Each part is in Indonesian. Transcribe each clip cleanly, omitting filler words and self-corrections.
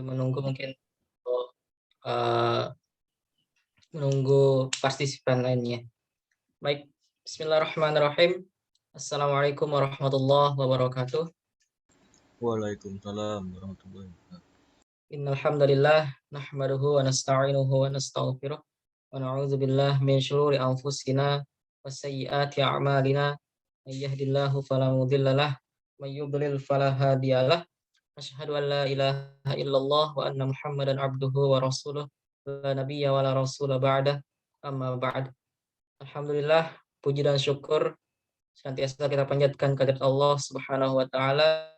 menunggu mungkin untuk menunggu partisipan lainnya. Baik, bismillahirrahmanirrahim. Assalamualaikum warahmatullahi wabarakatuh. Waalaikumsalam warahmatullahi wabarakatuh. Innal hamdalillah nahmaduhu wa nasta'inuhu wa nastaghfiruh wa na'udzu billahi min syururi anfusina wa sayyiati a'malina. May yahdihillahu fala mudhillalah, may yudlil fala hadiyalah. Asyhadu an la ilaha illallah wa anna Muhammadan abduhu wa rasuluh. La nabiyya wa la rasula ba'da. Amma ba'd. Alhamdulillah, puji dan syukur senantiasa kita panjatkan kehadirat Allah Subhanahu wa taala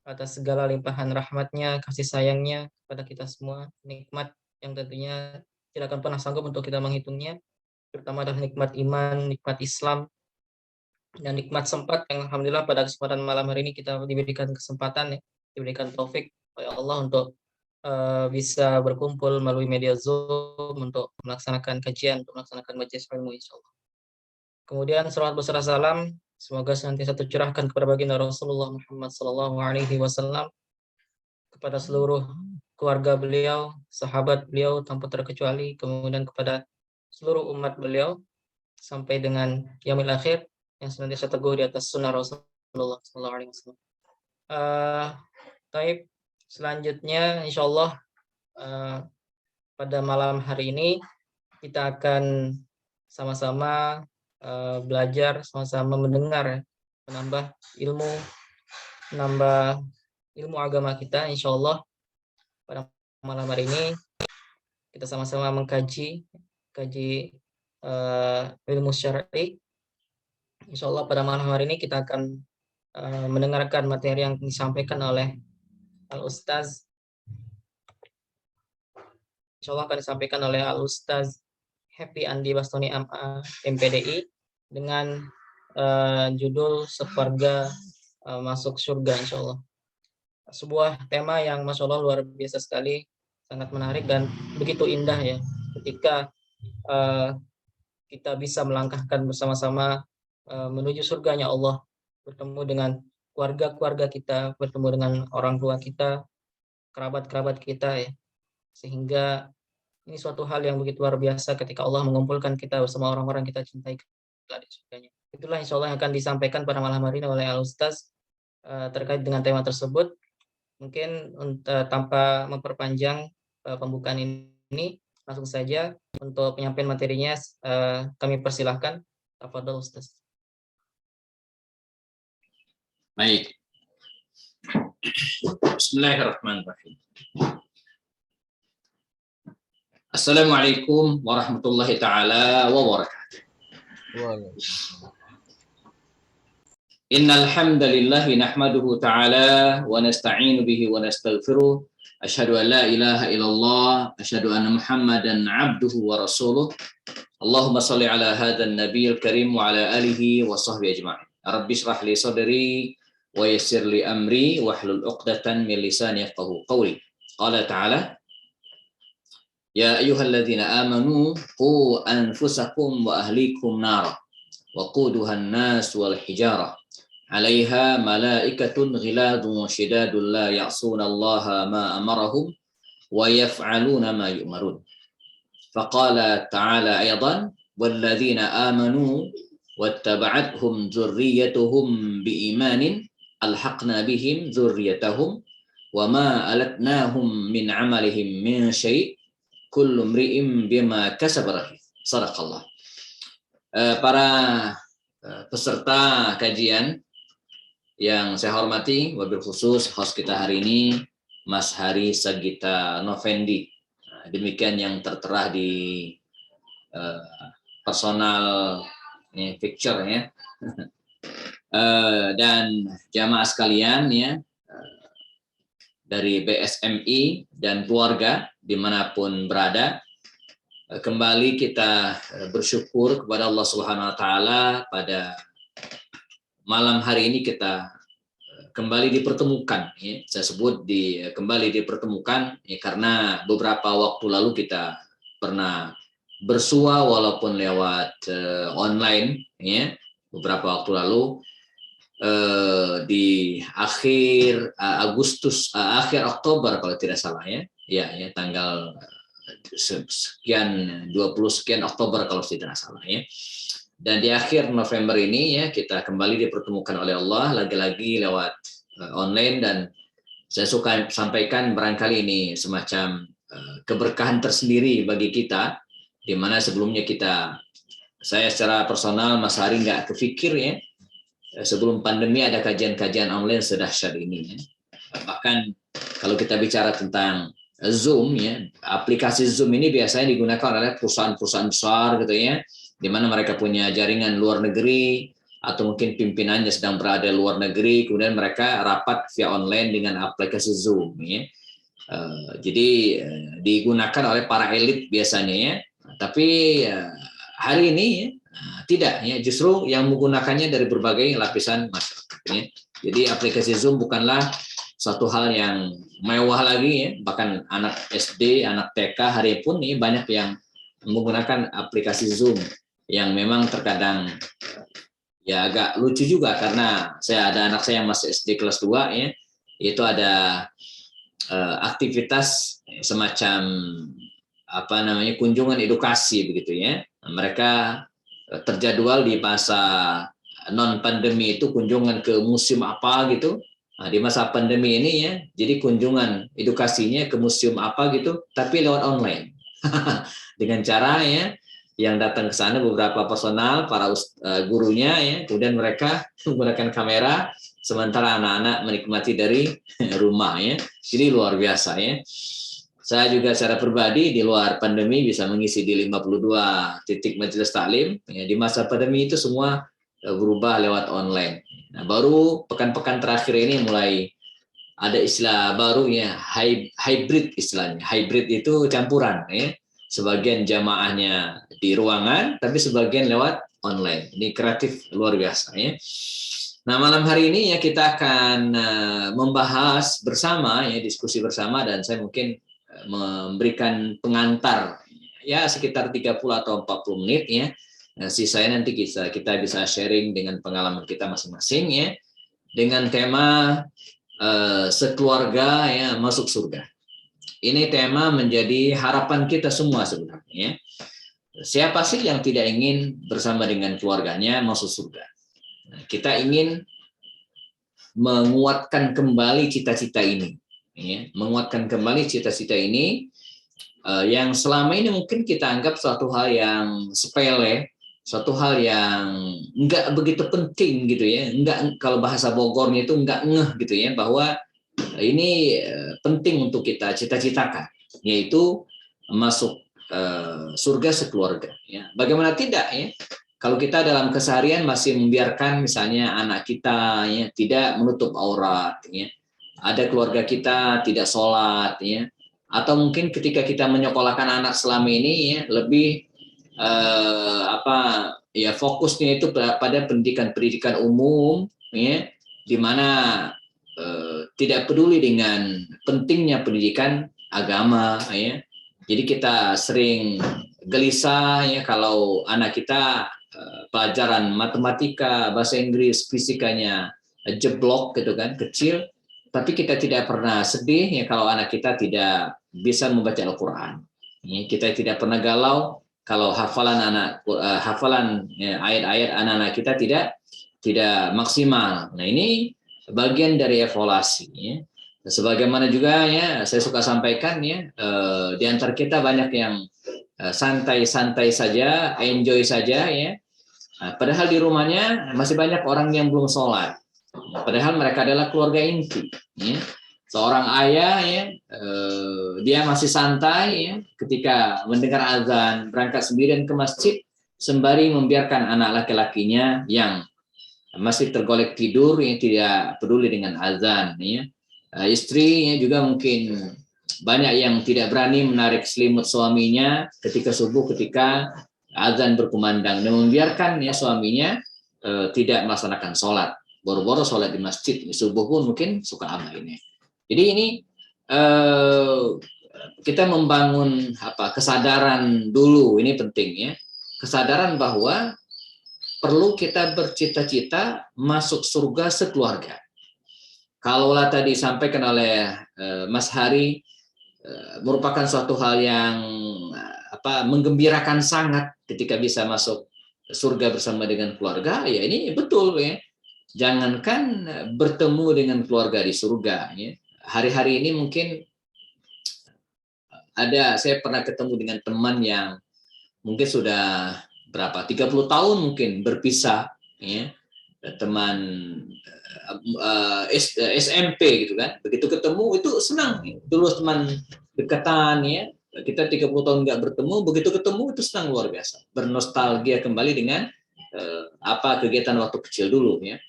atas segala limpahan rahmatnya, kasih sayangnya kepada kita semua, nikmat yang tentunya tidak akan pernah sanggup untuk kita menghitungnya, terutama adalah nikmat iman, nikmat Islam, dan nikmat sempat yang alhamdulillah pada kesempatan malam hari ini kita diberikan kesempatan, diberikan taufik oleh Allah untuk bisa berkumpul melalui media Zoom untuk melaksanakan kajian, untuk melaksanakan majelis ilmu insyaallah. Kemudian salawat beserta salam semoga senantiasa tercurahkan kepada baginda Rasulullah Muhammad SAW, kepada seluruh keluarga beliau, sahabat beliau tanpa terkecuali, kemudian kepada seluruh umat beliau sampai dengan yaumil akhir yang senantiasa teguh di atas sunnah Rasulullah SAW. Taib, selanjutnya insyaallah pada malam hari ini kita akan sama-sama belajar, sama-sama mendengar, menambah ilmu agama kita insyaallah. Pada malam hari ini kita sama-sama mengkaji ilmu syar'i. Insyaallah pada malam hari ini kita akan mendengarkan materi yang disampaikan oleh Al-Ustaz. Insyaallah akan disampaikan oleh Al-Ustaz Happy Andi Bastoni MA MPDI dengan judul Sekeluarga Masuk Surga insyaallah. Sebuah tema yang masya Allah luar biasa sekali, sangat menarik dan begitu indah ya ketika kita bisa melangkahkan bersama-sama menuju surganya Allah, bertemu dengan keluarga-keluarga kita, bertemu dengan orang tua kita, kerabat-kerabat kita ya, sehingga ini suatu hal yang begitu luar biasa ketika Allah mengumpulkan kita bersama orang-orang kita cintai di surganya. Itulah insya Allah yang akan disampaikan pada malam hari ini oleh Al-Ustaz terkait dengan tema tersebut. Mungkin tanpa memperpanjang pembukaan ini, langsung saja untuk penyampaian materinya kami persilahkan. Tafadhol Ustaz. Baik. Bismillahirrahmanirrahim. Assalamualaikum warahmatullahi taala wabarakatuh. Innal hamdalillah nahmaduhu ta'ala wa nasta'inu bihi wa nastaghfiruh. Asyhadu an la ilaha illallah, asyhadu anna Muhammadan 'abduhu wa rasuluh. Allahumma shalli ala hadzal nabiyil karim wa ala alihi wa sahbihi ajma'in. Rabbi shrah li sadri wa yassir li amri wahlul 'uqdatan min lisani yafqahu qawli. Qala ta'ala: Ya ayyuhalladzina amanu qu anfusakum wa ahlikum nara wa quduhan nas wal hijarah 'alaiha malaikatun ghiladun shidadun la ya'sunallaha ma amarahum wa yaf'aluna ma yu'marun. Faqala ta'ala aydan walladzina amanu wattaba'athum dzurriyyatuhum biimanin alhaqna bihim dzurriyyatahum wa ma alatnahum min 'amalihim min syai' kullu mri'im bima kasaba rahim. Sadaqallah. Para peserta kajian yang saya hormati, wabil khusus host kita hari ini Mas Hari Sagita Novendi. Demikian yang tertera di personal picture ya. Dan jamaah sekalian ya, dari BSMI dan keluarga dimanapun berada, kembali kita bersyukur kepada Allah Subhanahu Wa Taala pada malam hari ini kita kembali dipertemukan. Ya, saya sebut kembali dipertemukan ya, karena beberapa waktu lalu kita pernah bersua walaupun lewat online ya, beberapa waktu lalu. di akhir Agustus, akhir Oktober kalau tidak salah ya tanggal sekian 20 sekian Oktober kalau tidak salah ya. Dan di akhir November ini ya kita kembali dipertemukan oleh Allah lagi-lagi lewat online, dan saya suka sampaikan barangkali ini semacam keberkahan tersendiri bagi kita, di mana sebelumnya saya secara personal Mas Hari nggak kepikir ya sebelum pandemi ada kajian-kajian online sedahsyat ini ya. Bahkan kalau kita bicara tentang Zoom ya, aplikasi Zoom ini biasanya digunakan oleh perusahaan-perusahaan besar gitu ya, di mana mereka punya jaringan luar negeri atau mungkin pimpinannya sedang berada di luar negeri, kemudian mereka rapat via online dengan aplikasi Zoom ya. Jadi digunakan oleh para elit biasanya ya. Tapi hari ini ya, tidak ya, justru yang menggunakannya dari berbagai lapisan masyarakat ya. Jadi aplikasi Zoom bukanlah suatu hal yang mewah lagi ya, bahkan anak SD, anak TK hari pun nih banyak yang menggunakan aplikasi Zoom yang memang terkadang ya agak lucu juga, karena ada anak saya yang masih SD kelas 2 ya, itu ada aktivitas semacam kunjungan edukasi begitu ya. Mereka terjadwal di masa non pandemi itu kunjungan ke museum apa gitu. Nah, di masa pandemi ini ya, jadi kunjungan edukasinya ke museum apa gitu, tapi lewat online. Dengan cara ya, yang datang ke sana beberapa personal, para gurunya ya, kemudian mereka menggunakan kamera, sementara anak-anak menikmati dari rumah ya. Jadi luar biasa ya. Saya juga secara pribadi di luar pandemi bisa mengisi di 52 titik majelis taklim. Ya, di masa pandemi itu semua berubah lewat online. Nah, baru pekan-pekan terakhir ini mulai ada istilah baru ya, hybrid istilahnya. Hybrid itu campuran ya. Sebagian jamaahnya di ruangan, tapi sebagian lewat online. Ini kreatif luar biasa ya. Nah, malam hari ini ya kita akan membahas bersama ya, diskusi bersama, dan saya mungkin memberikan pengantar ya sekitar 30 atau 40 menit ya. Nah, sisanya nanti kita bisa sharing dengan pengalaman kita masing-masing ya, dengan tema sekeluarga ya masuk surga. Ini tema menjadi harapan kita semua sebenarnya. Siapa sih yang tidak ingin bersama dengan keluarganya masuk surga? Nah, kita ingin menguatkan kembali cita-cita ini. Ya, menguatkan kembali cita-cita ini yang selama ini mungkin kita anggap suatu hal yang sepele, suatu hal yang enggak begitu penting gitu ya, enggak, kalau bahasa Bogornya itu enggak ngeh gitu ya, bahwa ini penting untuk kita cita-citakan, yaitu masuk surga sekeluarga. Ya. Bagaimana tidak ya? Kalau kita dalam keseharian masih membiarkan misalnya anak kita ya tidak menutup aurat, ya, ada keluarga kita tidak sholat, ya, atau mungkin ketika kita menyekolahkan anak selama ini ya lebih fokusnya itu pada pendidikan umum, ya, di mana tidak peduli dengan pentingnya pendidikan agama, ya. Jadi kita sering gelisah ya kalau anak kita pelajaran matematika, bahasa Inggris, fisikanya jeblok gitu kan, kecil, tapi kita tidak pernah sedih ya kalau anak kita tidak bisa membaca Al-Qur'an. Ya, kita tidak pernah galau kalau hafalan ayat-ayat anak-anak kita tidak maksimal. Nah, ini bagian dari evaluasi ya. Sebagaimana juga ya saya suka sampaikan ya, di antara kita banyak yang santai-santai saja, enjoy saja ya. Padahal di rumahnya masih banyak orang yang belum sholat. Padahal mereka adalah keluarga inti. Ya. Seorang ayah ya, dia masih santai ya, ketika mendengar azan berangkat sendirian ke masjid sembari membiarkan anak laki-lakinya yang masih tergolek tidur yang tidak peduli dengan azan. Ya. Istrinya juga mungkin banyak yang tidak berani menarik selimut suaminya ketika subuh, ketika azan berkumandang, dan membiarkan ya suaminya tidak melaksanakan sholat, boro-boro sholat di masjid, subuh pun mungkin suka abainya. Jadi ini kita membangun kesadaran dulu, ini penting ya, kesadaran bahwa perlu kita bercita-cita masuk surga sekeluarga. Kalaulah tadi disampaikan oleh Mas Hari, merupakan suatu hal yang menggembirakan sangat ketika bisa masuk surga bersama dengan keluarga, ya ini betul ya. Jangankan bertemu dengan keluarga di surga ya. Hari-hari ini mungkin saya pernah ketemu dengan teman yang mungkin sudah 30 tahun mungkin berpisah ya. Teman SMP gitu kan. Begitu ketemu itu senang. Dulu teman dekatan ya. Kita 30 tahun nggak bertemu, begitu ketemu itu senang luar biasa. Bernostalgia kembali dengan kegiatan waktu kecil dulu ya.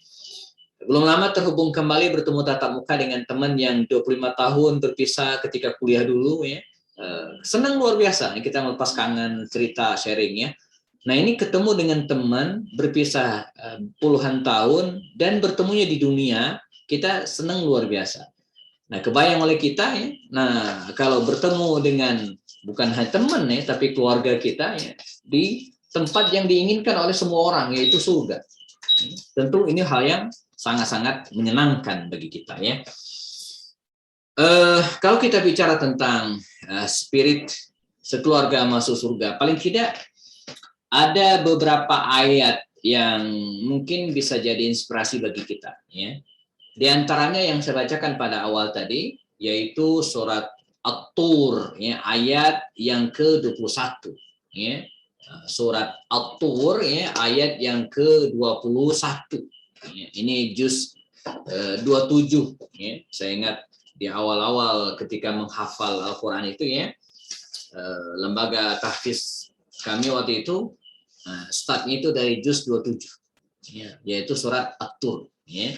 Belum lama terhubung kembali bertemu tatap muka dengan teman yang 25 tahun berpisah ketika kuliah dulu ya. Senang luar biasa kita melepas kangen, cerita, sharing ya. Nah ini ketemu dengan teman berpisah puluhan tahun dan bertemunya di dunia, kita senang luar biasa. Nah kebayang oleh kita ya. Nah kalau bertemu dengan bukan hanya teman ya, tapi keluarga kita ya di tempat yang diinginkan oleh semua orang, yaitu surga. Tentu ini hal yang sangat-sangat menyenangkan bagi kita ya. Kalau kita bicara tentang spirit sekeluarga masuk surga, paling tidak ada beberapa ayat yang mungkin bisa jadi inspirasi bagi kita ya. Di antaranya yang saya bacakan pada awal tadi yaitu surat At-Tur ya, ayat yang ke-21 ya. Surat At-Tur ya, ayat yang ke-21 ya. Ini juz 27 ya. Saya ingat di awal-awal ketika menghafal Al-Qur'an itu ya, lembaga tahfiz kami waktu itu startnya itu dari juz 27 ya, yaitu surat At-Tur ya.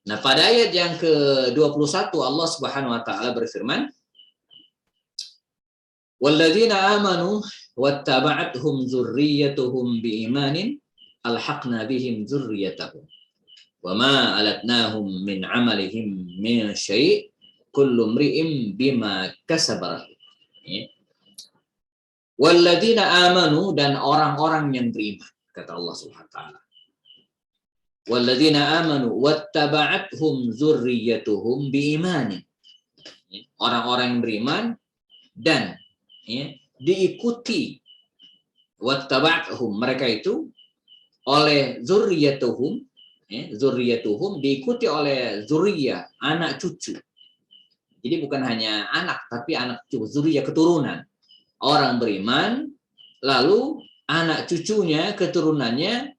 Nah pada ayat yang ke-21 Allah Subhanahu wa taala berfirman, walladzina amanu wattaba'athum dzurriyyatuhum biimanin alhaqna bihim dzurriyyatahum wama alatnahum min amalihim min syai' kullu imri'in bima kasaba. Walladzina amanu, dan orang-orang yang beriman, kata Allah Subhanahu wa taala. Walladzina amanu wattaba'athum dzurriyyatuhum biimanin. Orang-orang yang beriman dan ya, diikuti wattaba'athum, mereka itu oleh dzurriyyatuhum ya, dzurriyyatuhum diikuti oleh zuriyah, anak cucu. Jadi bukan hanya anak tapi anak cucu, zuriyah, keturunan. Orang beriman lalu anak cucunya, keturunannya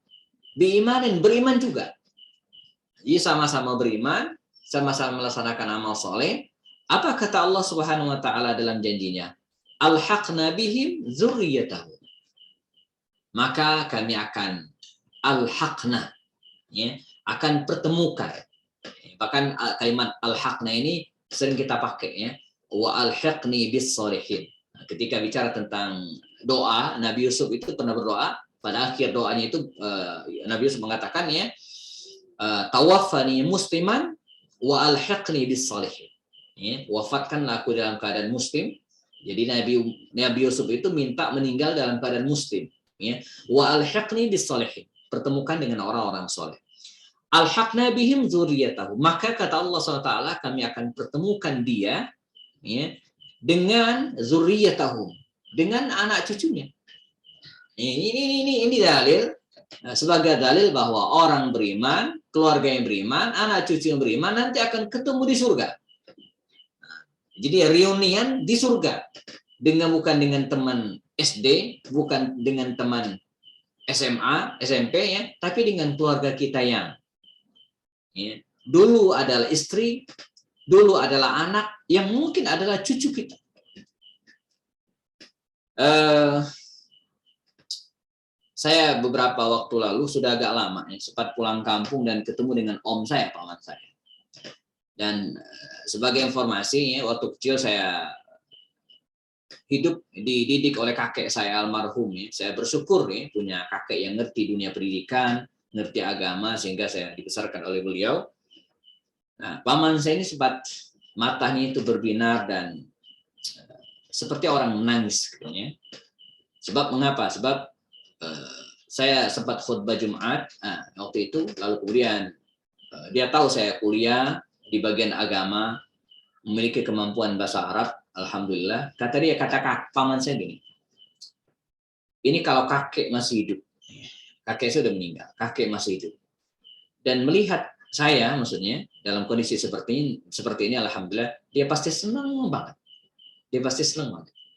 biimanin, beriman juga. Jadi sama-sama beriman, sama-sama melaksanakan amal soleh. Apa kata Allah Subhanahu wa taala dalam janjinya? Alhaqna bihim dzurriyyatahum. Maka kami akan alhaqna ya, akan pertemukan. Bahkan kalimat alhaqna ini sering kita pakai ya. Wa alhiqni bis sholihin. Ketika bicara tentang doa, Nabi Yusuf itu pernah berdoa. Pada akhir doanya itu Nabi Yusuf mengatakan ya, tawaffani musliman wa alhiqni bis sholihin. Ya, wafatkanlah aku dalam keadaan muslim. Jadi Nabi Yusuf itu minta meninggal dalam keadaan muslim. Ya, wa alhiqni bis sholihin. Pertemukan dengan orang-orang soleh. Alhaqna bihim dzurriyyatahu. Maka kata Allah SWT, kami akan pertemukan dia ya, dengan zurriyatahum, dengan anak cucunya. Ini dalil, sebagai dalil bahwa orang beriman, keluarga yang beriman, anak cucu yang beriman nanti akan ketemu di surga. Jadi reunian di surga, bukan dengan teman SD, bukan dengan teman SMA, SMP ya, tapi dengan keluarga kita yang ya, dulu adalah istri, dulu adalah anak, yang mungkin adalah cucu kita. Saya beberapa waktu lalu sudah agak lama ya, sempat pulang kampung dan ketemu dengan om saya, paman saya. Dan sebagai informasi ya, waktu kecil saya hidup dididik oleh kakek saya almarhum ya. Saya bersyukur ya punya kakek yang ngerti dunia pendidikan, ngerti agama, sehingga saya dibesarkan oleh beliau. Nah, paman saya ini sempat matanya itu berbinar dan seperti orang menangis. Ya. Sebab mengapa? Sebab saya sempat khutbah Jumat waktu itu, lalu kemudian dia tahu saya kuliah di bagian agama, memiliki kemampuan bahasa Arab, alhamdulillah. Kata dia, kata paman saya gini, ini kalau kakek masih hidup, kakek saya sudah meninggal, kakek masih hidup, dan melihat saya, maksudnya dalam kondisi seperti ini, alhamdulillah, dia pasti senang banget,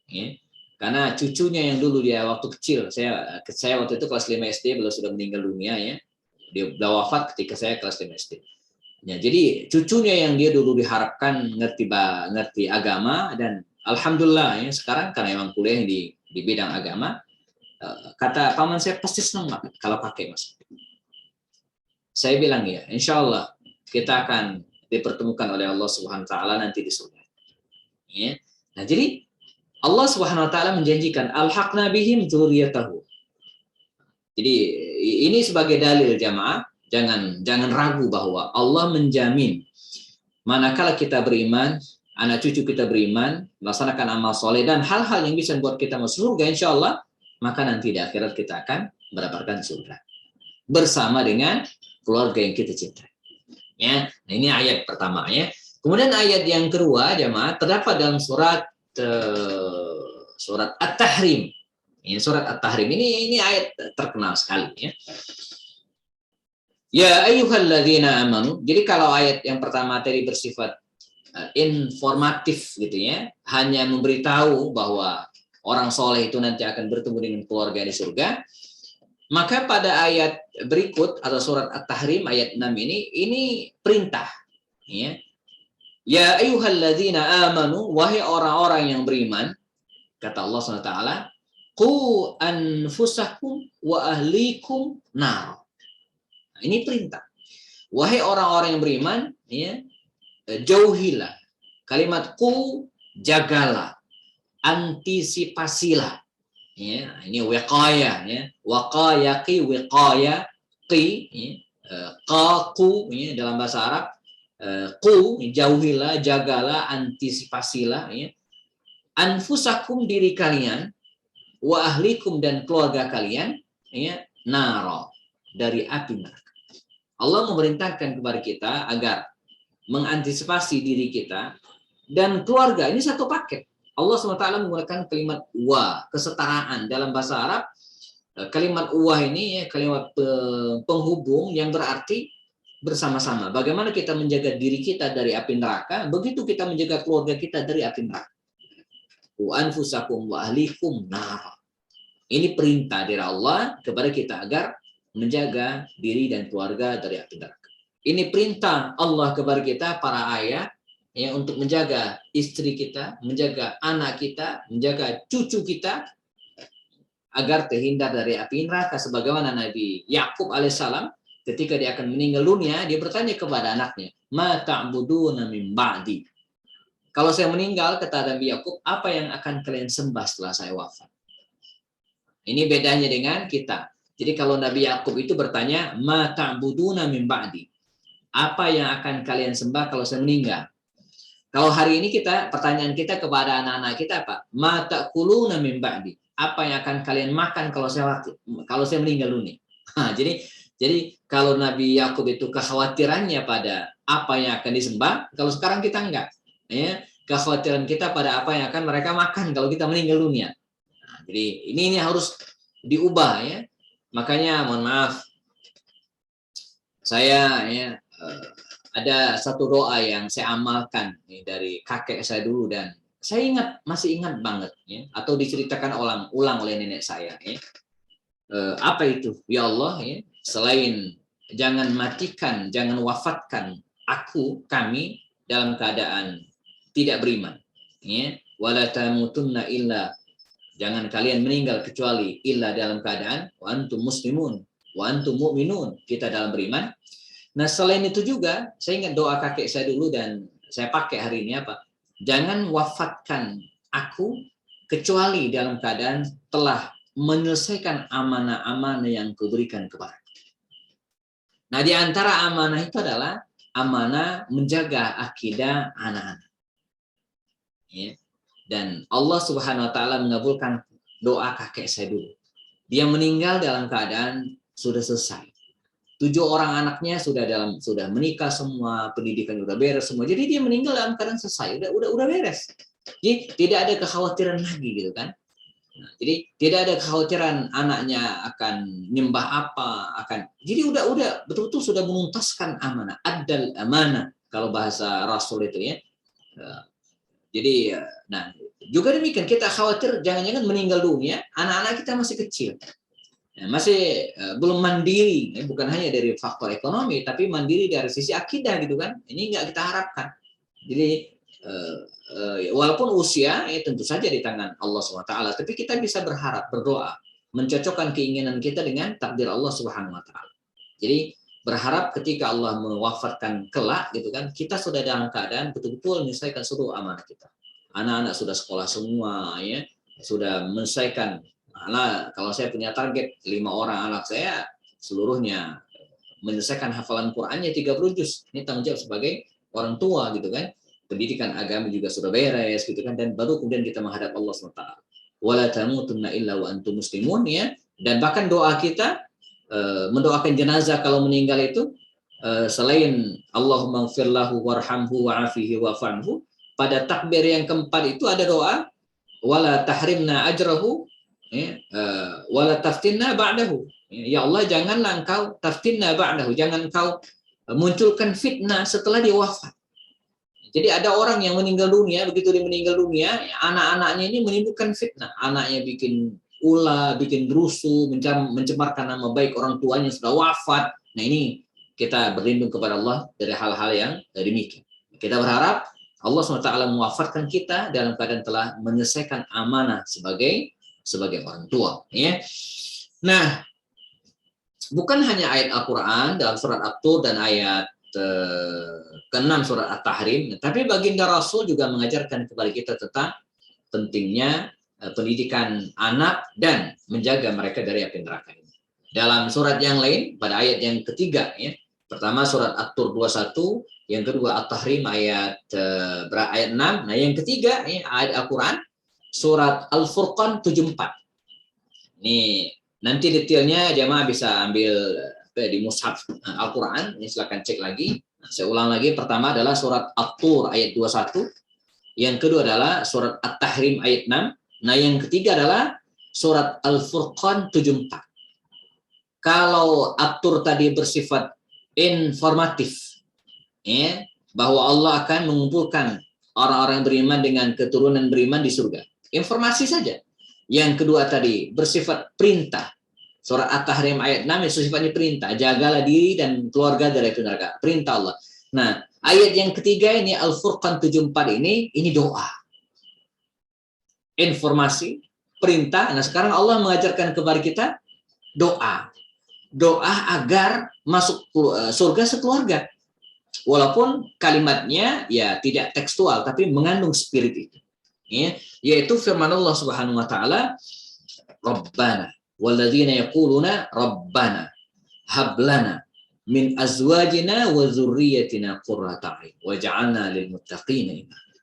ya. Karena cucunya yang dulu dia waktu kecil, saya waktu itu kelas 5 SD, beliau sudah meninggal dunia, ya, dia sudah wafat ketika saya kelas 5 SD. Ya, jadi cucunya yang dia dulu diharapkan ngerti agama, dan alhamdulillah, ya, sekarang karena memang kuliah di bidang agama, kata paman saya pasti senang banget kalau kakek masuk. Saya bilang ya, insya Allah kita akan dipertemukan oleh Allah Subhanahu Wa Taala nanti di surga. Ya. Nah, jadi Allah Subhanahu Wa Taala menjanjikan alhaqna bihim dzurriyyatahu. Jadi ini sebagai dalil jamaah, jangan ragu bahwa Allah menjamin manakala kita beriman, anak cucu kita beriman, melaksanakan amal soleh dan hal-hal yang bisa membuat kita masuk surga, insya Allah, maka nanti di akhirat kita akan mendapatkan surga bersama dengan keluarga yang kita cintai. Ya, nah ini ayat pertama, ya. Kemudian ayat yang kedua, jemaah, terdapat dalam surat At-Tahrim. Ini surat At-Tahrim ini ayat terkenal sekali, ya. Ya ayyuhalladzina amanu. Jadi kalau ayat yang pertama tadi bersifat informatif gitu, ya, hanya memberitahu bahwa orang soleh itu nanti akan bertemu dengan keluarga di surga. Maka pada ayat berikut atau surat At-Tahrim ayat 6 ini perintah, ya. Ya ayyuhalladzina amanu, wahai orang-orang yang beriman, kata Allah SWT, qu anfusakum wa ahlikum nar. Nah, ini perintah. Wahai orang-orang yang beriman, ya, jauhilah. Kalimat qu, jagalah, antisipasilah. Ya, ini wiqayah, ya. Waqayaqi wiqayaqi, ya. Qaku, ya, dalam bahasa Arab, qu, jauhilah, jagalah, antisipasilah, ya. Anfusakum, diri kalian, wa ahlikum, dan keluarga kalian, ya, naro, dari api neraka. Allah memerintahkan kepada kita agar mengantisipasi diri kita dan keluarga, ini satu paket. Allah SWT menggunakan kalimat wa, kesetaraan. Dalam bahasa Arab, kalimat wa ini, ya, kalimat penghubung yang berarti bersama-sama. Bagaimana kita menjaga diri kita dari api neraka, begitu kita menjaga keluarga kita dari api neraka. Wa anfusakum wa ahlikum nar. Ini perintah dari Allah kepada kita agar menjaga diri dan keluarga dari api neraka. Ini perintah Allah kepada kita, para ayah, ya, untuk menjaga istri kita, menjaga anak kita, menjaga cucu kita agar terhindar dari api neraka. Sebagaimana Nabi Yakub alaihissalam ketika dia akan meninggal dunia, dia bertanya kepada anaknya, ma ta'buduna min ba'di. Kalau saya meninggal, kata Nabi Yakub, apa yang akan kalian sembah setelah saya wafat? Ini bedanya dengan kita. Jadi kalau Nabi Yakub itu bertanya, ma ta'buduna min ba'di. Apa yang akan kalian sembah kalau saya meninggal? Kalau hari ini pertanyaan kita kepada anak-anak kita apa? Ma ta'kuluna min ba'di. Apa yang akan kalian makan kalau saya meninggal dunia? Nah, jadi kalau Nabi Yakub itu kekhawatirannya pada apa yang akan disembah, kalau sekarang kita enggak. Ya, kekhawatiran kita pada apa yang akan mereka makan kalau kita meninggal dunia. Nah, jadi ini harus diubah, ya. Makanya mohon maaf, saya, ya, ada satu doa yang saya amalkan, ya, dari kakek saya dulu, dan saya masih ingat banget, ya, atau diceritakan ulang oleh nenek saya, ya. Apa itu? Ya Allah, ya, selain jangan matikan, jangan wafatkan kami dalam keadaan tidak beriman, ya. Wala tamutunna illa, jangan kalian meninggal kecuali illa dalam keadaan wa antum muslimun wa antum mu'minun, kita dalam beriman. Nah, selain itu juga saya ingat doa kakek saya dulu dan saya pakai hari ini apa? Jangan wafatkan aku kecuali dalam keadaan telah menyelesaikan amanah-amanah yang kuberikan kepada. Nah, di antara amanah itu adalah amanah menjaga akidah anak-anak. Ya. Dan Allah Subhanahu wa taala mengabulkan doa kakek saya dulu. dia meninggal dalam keadaan sudah selesai. 7 orang anaknya sudah menikah semua, pendidikan udah beres semua. Jadi dia meninggal dalam keadaan selesai, udah beres. Jadi tidak ada kekhawatiran lagi gitu kan. Nah, jadi tidak ada kekhawatiran anaknya akan nyembah jadi udah betul-betul sudah menuntaskan amanah, adal amanah kalau bahasa Rasul itu ya. Jadi nah juga demikian kita khawatir jangan-jangan meninggal dunia anak-anak kita masih kecil. Masih belum mandiri, bukan hanya dari faktor ekonomi, tapi mandiri dari sisi akidah gitu kan. Ini nggak kita harapkan. Jadi walaupun usia tentu saja di tangan Allah SWT, tapi kita bisa berharap, berdoa, mencocokkan keinginan kita dengan takdir Allah Subhanahu Wa Taala. Jadi berharap ketika Allah mewafatkan kelak gitu kan, kita sudah dalam keadaan betul-betul menyelesaikan seluruh amanah kita. Anak-anak sudah sekolah semua, ya sudah menyelesaikan. Kalau saya punya target 5 orang anak saya seluruhnya menyelesaikan hafalan Qur'annya 30 juz. Ini tanggung jawab sebagai orang tua gitu kan. Pendidikan agama juga sudah beres gitu kan, dan baru kemudian kita menghadap Allah SWT. Wala tamutunna illa wa antum muslimun ya. Dan bahkan doa kita mendoakan jenazah kalau meninggal itu selain Allahumma ighfir lahu warhamhu wa'afihi wa'fanhu, pada takbir yang keempat itu ada doa wala tahrimna ajrahu wala taftinna ba'dahu. Ya Allah, janganlah engkau taftinna ba'dahu, jangan engkau munculkan fitnah setelah dia wafat. Jadi ada orang yang meninggal dunia, begitu dia meninggal dunia, anak-anaknya ini menimbulkan fitnah. Anaknya bikin ulah, bikin rusuh, mencemarkan nama baik orang tuanya sudah wafat. Nah ini kita berlindung kepada Allah dari hal-hal yang demikian. Kita berharap Allah SWT mewafatkan kita dalam keadaan telah menyelesaikan amanah sebagai orang tua. Ya. Nah, bukan hanya ayat Al-Quran dalam surat At-Tur dan ayat ke-6 surat At-Tahrim, tapi baginda Rasul juga mengajarkan kepada kita tentang pentingnya pendidikan anak dan menjaga mereka dari api neraka ini. Dalam surat yang lain, pada ayat yang ketiga, ya, pertama surat At-Tur 21, yang kedua At-Tahrim ayat 6, nah yang ketiga ya, ayat Al-Quran surat Al-Furqan 74. Ini nanti detailnya jamaah bisa ambil di mushaf Al-Quran, ini silakan cek lagi. Nah, saya ulang lagi, pertama adalah surat At-Tur ayat 21, yang kedua adalah surat At-Tahrim ayat 6, nah yang ketiga adalah surat Al-Furqan 74. Kalau At-Tur tadi bersifat informatif, ya, bahwa Allah akan mengumpulkan orang-orang beriman dengan keturunan beriman di surga. Informasi saja. Yang kedua tadi bersifat perintah. Surat At-Tahrim ayat 6 itu sifatnya perintah. Jagalah diri dan keluarga dari api neraka. Perintah Allah. Nah, ayat yang ketiga ini Al-Furqan 74 ini doa. Informasi, perintah. Nah, sekarang Allah mengajarkan kepada kita doa. Doa agar masuk surga sekeluarga. Walaupun kalimatnya ya tidak tekstual tapi mengandung spirit itu. Ya, yaitu firman Allah Subhanahu wa taala, Rabbana walladzina yaquluna Rabbana hab lana min azwajina wa dzurriyyatina qurrata a'yun waj'alna lil muttaqina imama.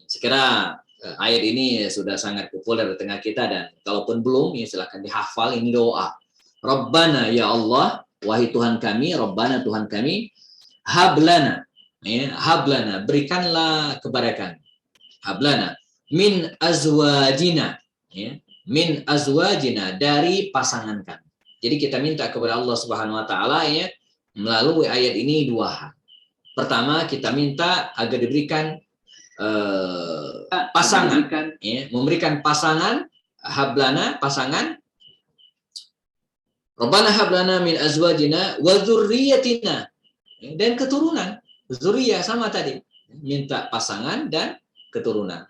Sekira ayat ini sudah sangat populer di tengah kita, dan kalaupun belum ya silakan dihafal, ini doa. Rabbana, ya Allah, wahai Tuhan kami, Rabbana Tuhan kami, hablana, ya, hablana, berikanlah kepada kami, hablana min azwajina, ya, min azwajina, dari pasangan kami. Jadi kita minta kepada Allah Subhanahu wa taala ya melalui ayat ini dua hal. Pertama, kita minta agar diberikan pasangan, ya, memberikan pasangan, hablana, pasangan, Rabbana hablana min azwajina wa dzurriyyatina, dan keturunan. Zuriyah sama tadi, minta pasangan dan keturunan.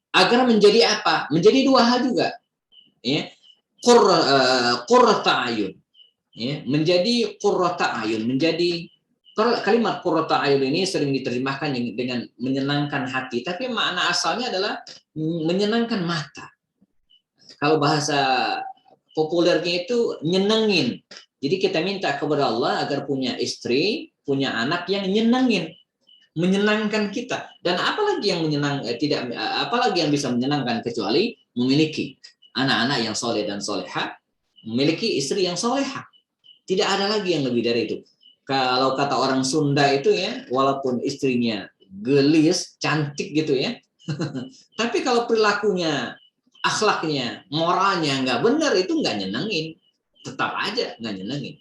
Agar menjadi apa? Menjadi dua hal juga. Ya. Qurrata ayun. Ya, menjadi qurrata ayun, menjadi kalimat qurrata ayun ini sering diterjemahkan dengan menyenangkan hati, tapi makna asalnya adalah menyenangkan mata. Kalau bahasa populernya itu nyenengin. Jadi kita minta kepada Allah agar punya istri, punya anak yang nyenengin, menyenangkan kita. Dan apalagi yang apalagi yang bisa menyenangkan kecuali memiliki anak-anak yang soleh dan soleha, memiliki istri yang soleha. Tidak ada lagi yang lebih dari itu. Kalau kata orang Sunda itu ya, walaupun istrinya gelis, cantik gitu ya, tapi kalau perilakunya, akhlaknya, moralnya nggak benar, itu nggak nyenengin. Tetap aja nggak nyenengin.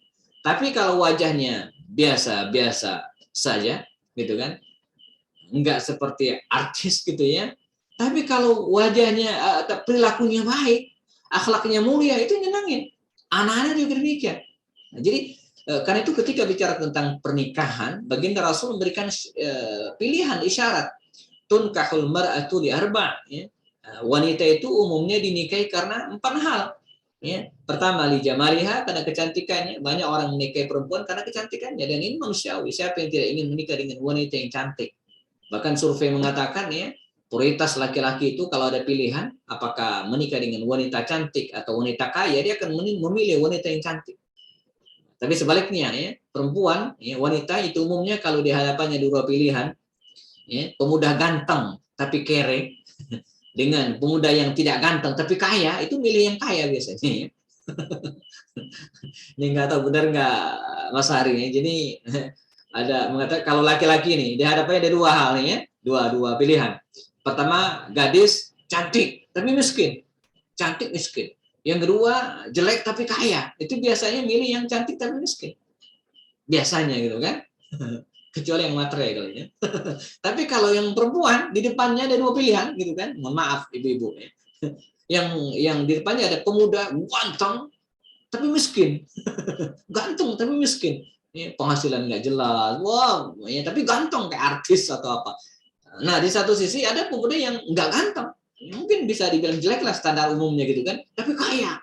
Tapi kalau wajahnya biasa-biasa saja, gitu kan, nggak seperti artis gitu ya. Tapi kalau wajahnya, perilakunya baik, akhlaknya mulia, itu nyenengin. Anak-anak juga demikian. Nah, jadi karena itu ketika bicara tentang pernikahan, baginda Rasul memberikan pilihan isyarat. Tunkahul mar'atu li arba', ya. Wanita itu umumnya dinikahi karena 4 hal. Ya. Pertama, li jamaliha, karena kecantikannya. Banyak orang menikahi perempuan karena kecantikannya, dan ini manusiawi. Siapa yang tidak ingin menikah dengan wanita yang cantik? Bahkan survei mengatakan ya, prioritas laki-laki itu kalau ada pilihan apakah menikah dengan wanita cantik atau wanita kaya, dia akan memilih wanita yang cantik. Tapi sebaliknya ya, perempuan, ya, wanita itu umumnya kalau di hadapannya dua pilihan, ya, pemuda ganteng tapi kere dengan pemuda yang tidak ganteng tapi kaya, itu milih yang kaya biasanya. Ya. Ini nggak tahu benar nggak Mas Hari ya. Jadi ada mengatakan kalau laki-laki nih di hadapannya ada dua hal nih ya, dua pilihan. Pertama, gadis cantik tapi miskin, cantik miskin. Yang kedua, jelek tapi kaya. Itu biasanya milih yang cantik tapi miskin. Biasanya gitu kan. Kecuali yang materai kalau ya. Tapi kalau yang perempuan di depannya ada dua pilihan gitu kan. Mohon maaf ibu-ibu ya. Yang di depannya ada pemuda ganteng tapi miskin. Ganteng tapi miskin. Ya, penghasilan nggak jelas. Wow, ya, tapi ganteng kayak artis atau apa. Nah, di satu sisi ada pemuda yang nggak ganteng. Mungkin bisa dibilang jelek lah standar umumnya gitu kan. Tapi kaya.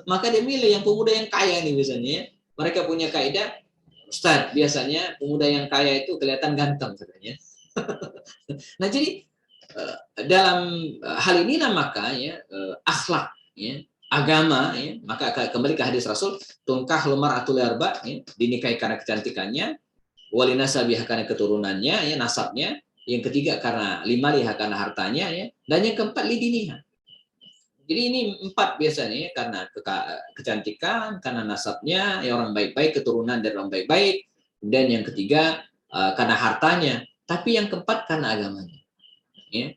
Maka dia milih yang pemuda yang kaya nih biasanya. Mereka punya kaidah, Ustaz, biasanya pemuda yang kaya itu kelihatan ganteng katanya. Nah, jadi dalam hal ini maka ya akhlak ya, agama ya, maka kembali ke hadis Rasul, tunkah lumar atul arba ya, dinikahi karena kecantikannya, walinasabiha karena keturunannya ya, nasabnya, yang ketiga karena limaliha karena hartanya ya, dan yang keempat lidiniha. Jadi ini 4 biasanya ya, karena kecantikan, karena nasabnya, ya orang baik-baik, keturunan dari orang baik-baik, dan yang ketiga karena hartanya, tapi yang keempat karena agamanya. Ya.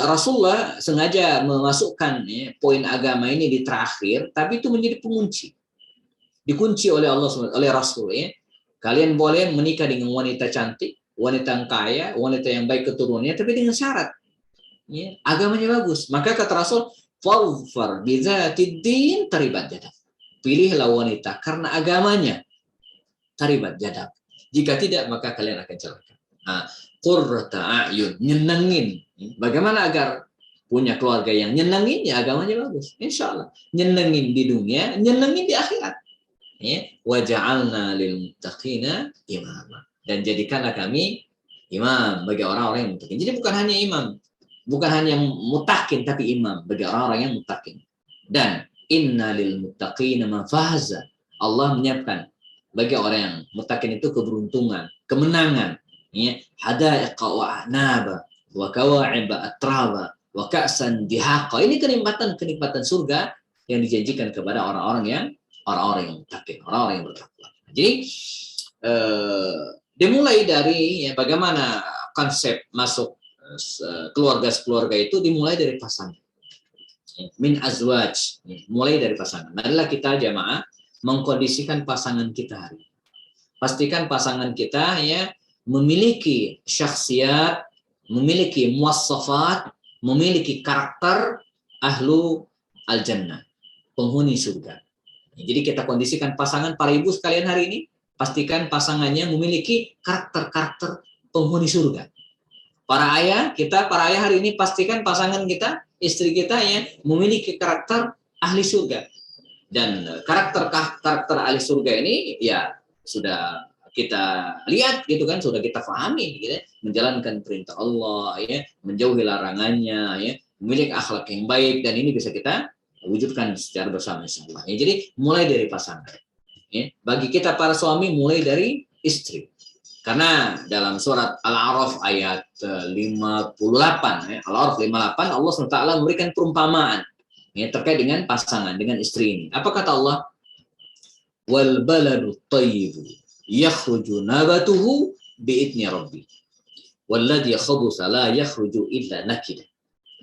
Rasulullah sengaja memasukkan ya, poin agama ini di terakhir, tapi itu menjadi pengunci, dikunci oleh Allah, oleh Rasul. Ya. Kalian boleh menikah dengan wanita cantik, wanita yang kaya, wanita yang baik keturunannya, tapi dengan syarat. Ya, agamanya bagus. Maka kata Rasul, "Fawfar bizatiddin taribat jadak." Pilihlah wanita karena agamanya taribat jadak. Jika tidak, maka kalian akan celaka. Nah, qurrata a'yun, nyenengin. Bagaimana agar punya keluarga yang nyenengin? Ya agamanya bagus. Insya Allah. Nyenengin di dunia, nyenengin di akhirat. Ya, waja'alna lil muttaqina imama. Dan jadikanlah kami imam bagi orang-orang yang muttaqin. Jadi bukan hanya imam, bukan hanya mutakin, tapi imam bagi orang-orang yang mutakin. Dan inna lil muttaqina mafaza. Allah menyiapkan bagi orang yang mutakin itu keberuntungan, kemenangan. Ya, hadaiqa wa anaba wa kawa'iba atraba wa ka'san dihaqa. Ini kenikmatan surga yang dijanjikan kepada orang-orang yang mutakin, orang-orang yang bertakwa. Jadi dimulai dari ya, bagaimana konsep masuk keluarga itu dimulai dari pasangan, min azwaj, mulai dari pasangan. Adalah kita jamaah mengkondisikan pasangan kita hari. Pastikan pasangan kita ya memiliki syakhsiat, memiliki muwassafat, memiliki karakter ahlu al-jannah, penghuni surga. Jadi kita kondisikan pasangan para ibu sekalian hari ini, pastikan pasangannya memiliki karakter-karakter penghuni surga. Para ayah hari ini pastikan pasangan kita, istri kita ya memiliki karakter ahli surga. Dan karakter ahli surga ini ya sudah kita lihat gitu kan, sudah kita pahami gitu ya, menjalankan perintah Allah ya, menjauhi larangannya ya, memiliki akhlak yang baik, dan ini bisa kita wujudkan secara bersama insyaallah. Ya, jadi mulai dari pasangan. Ya, bagi kita para suami mulai dari istri. Karena dalam surat Al-A'raf ayat 58, ya, Al-A'raf 58, Allah SWT memberikan perumpamaan. Ya, terkait dengan pasangan, dengan istri ini. Apa kata Allah? Wal baladu thayyibu yakhruju nabatuhu bi'idni rabbi. Walladhi khabutha la yakhruju illa nakida.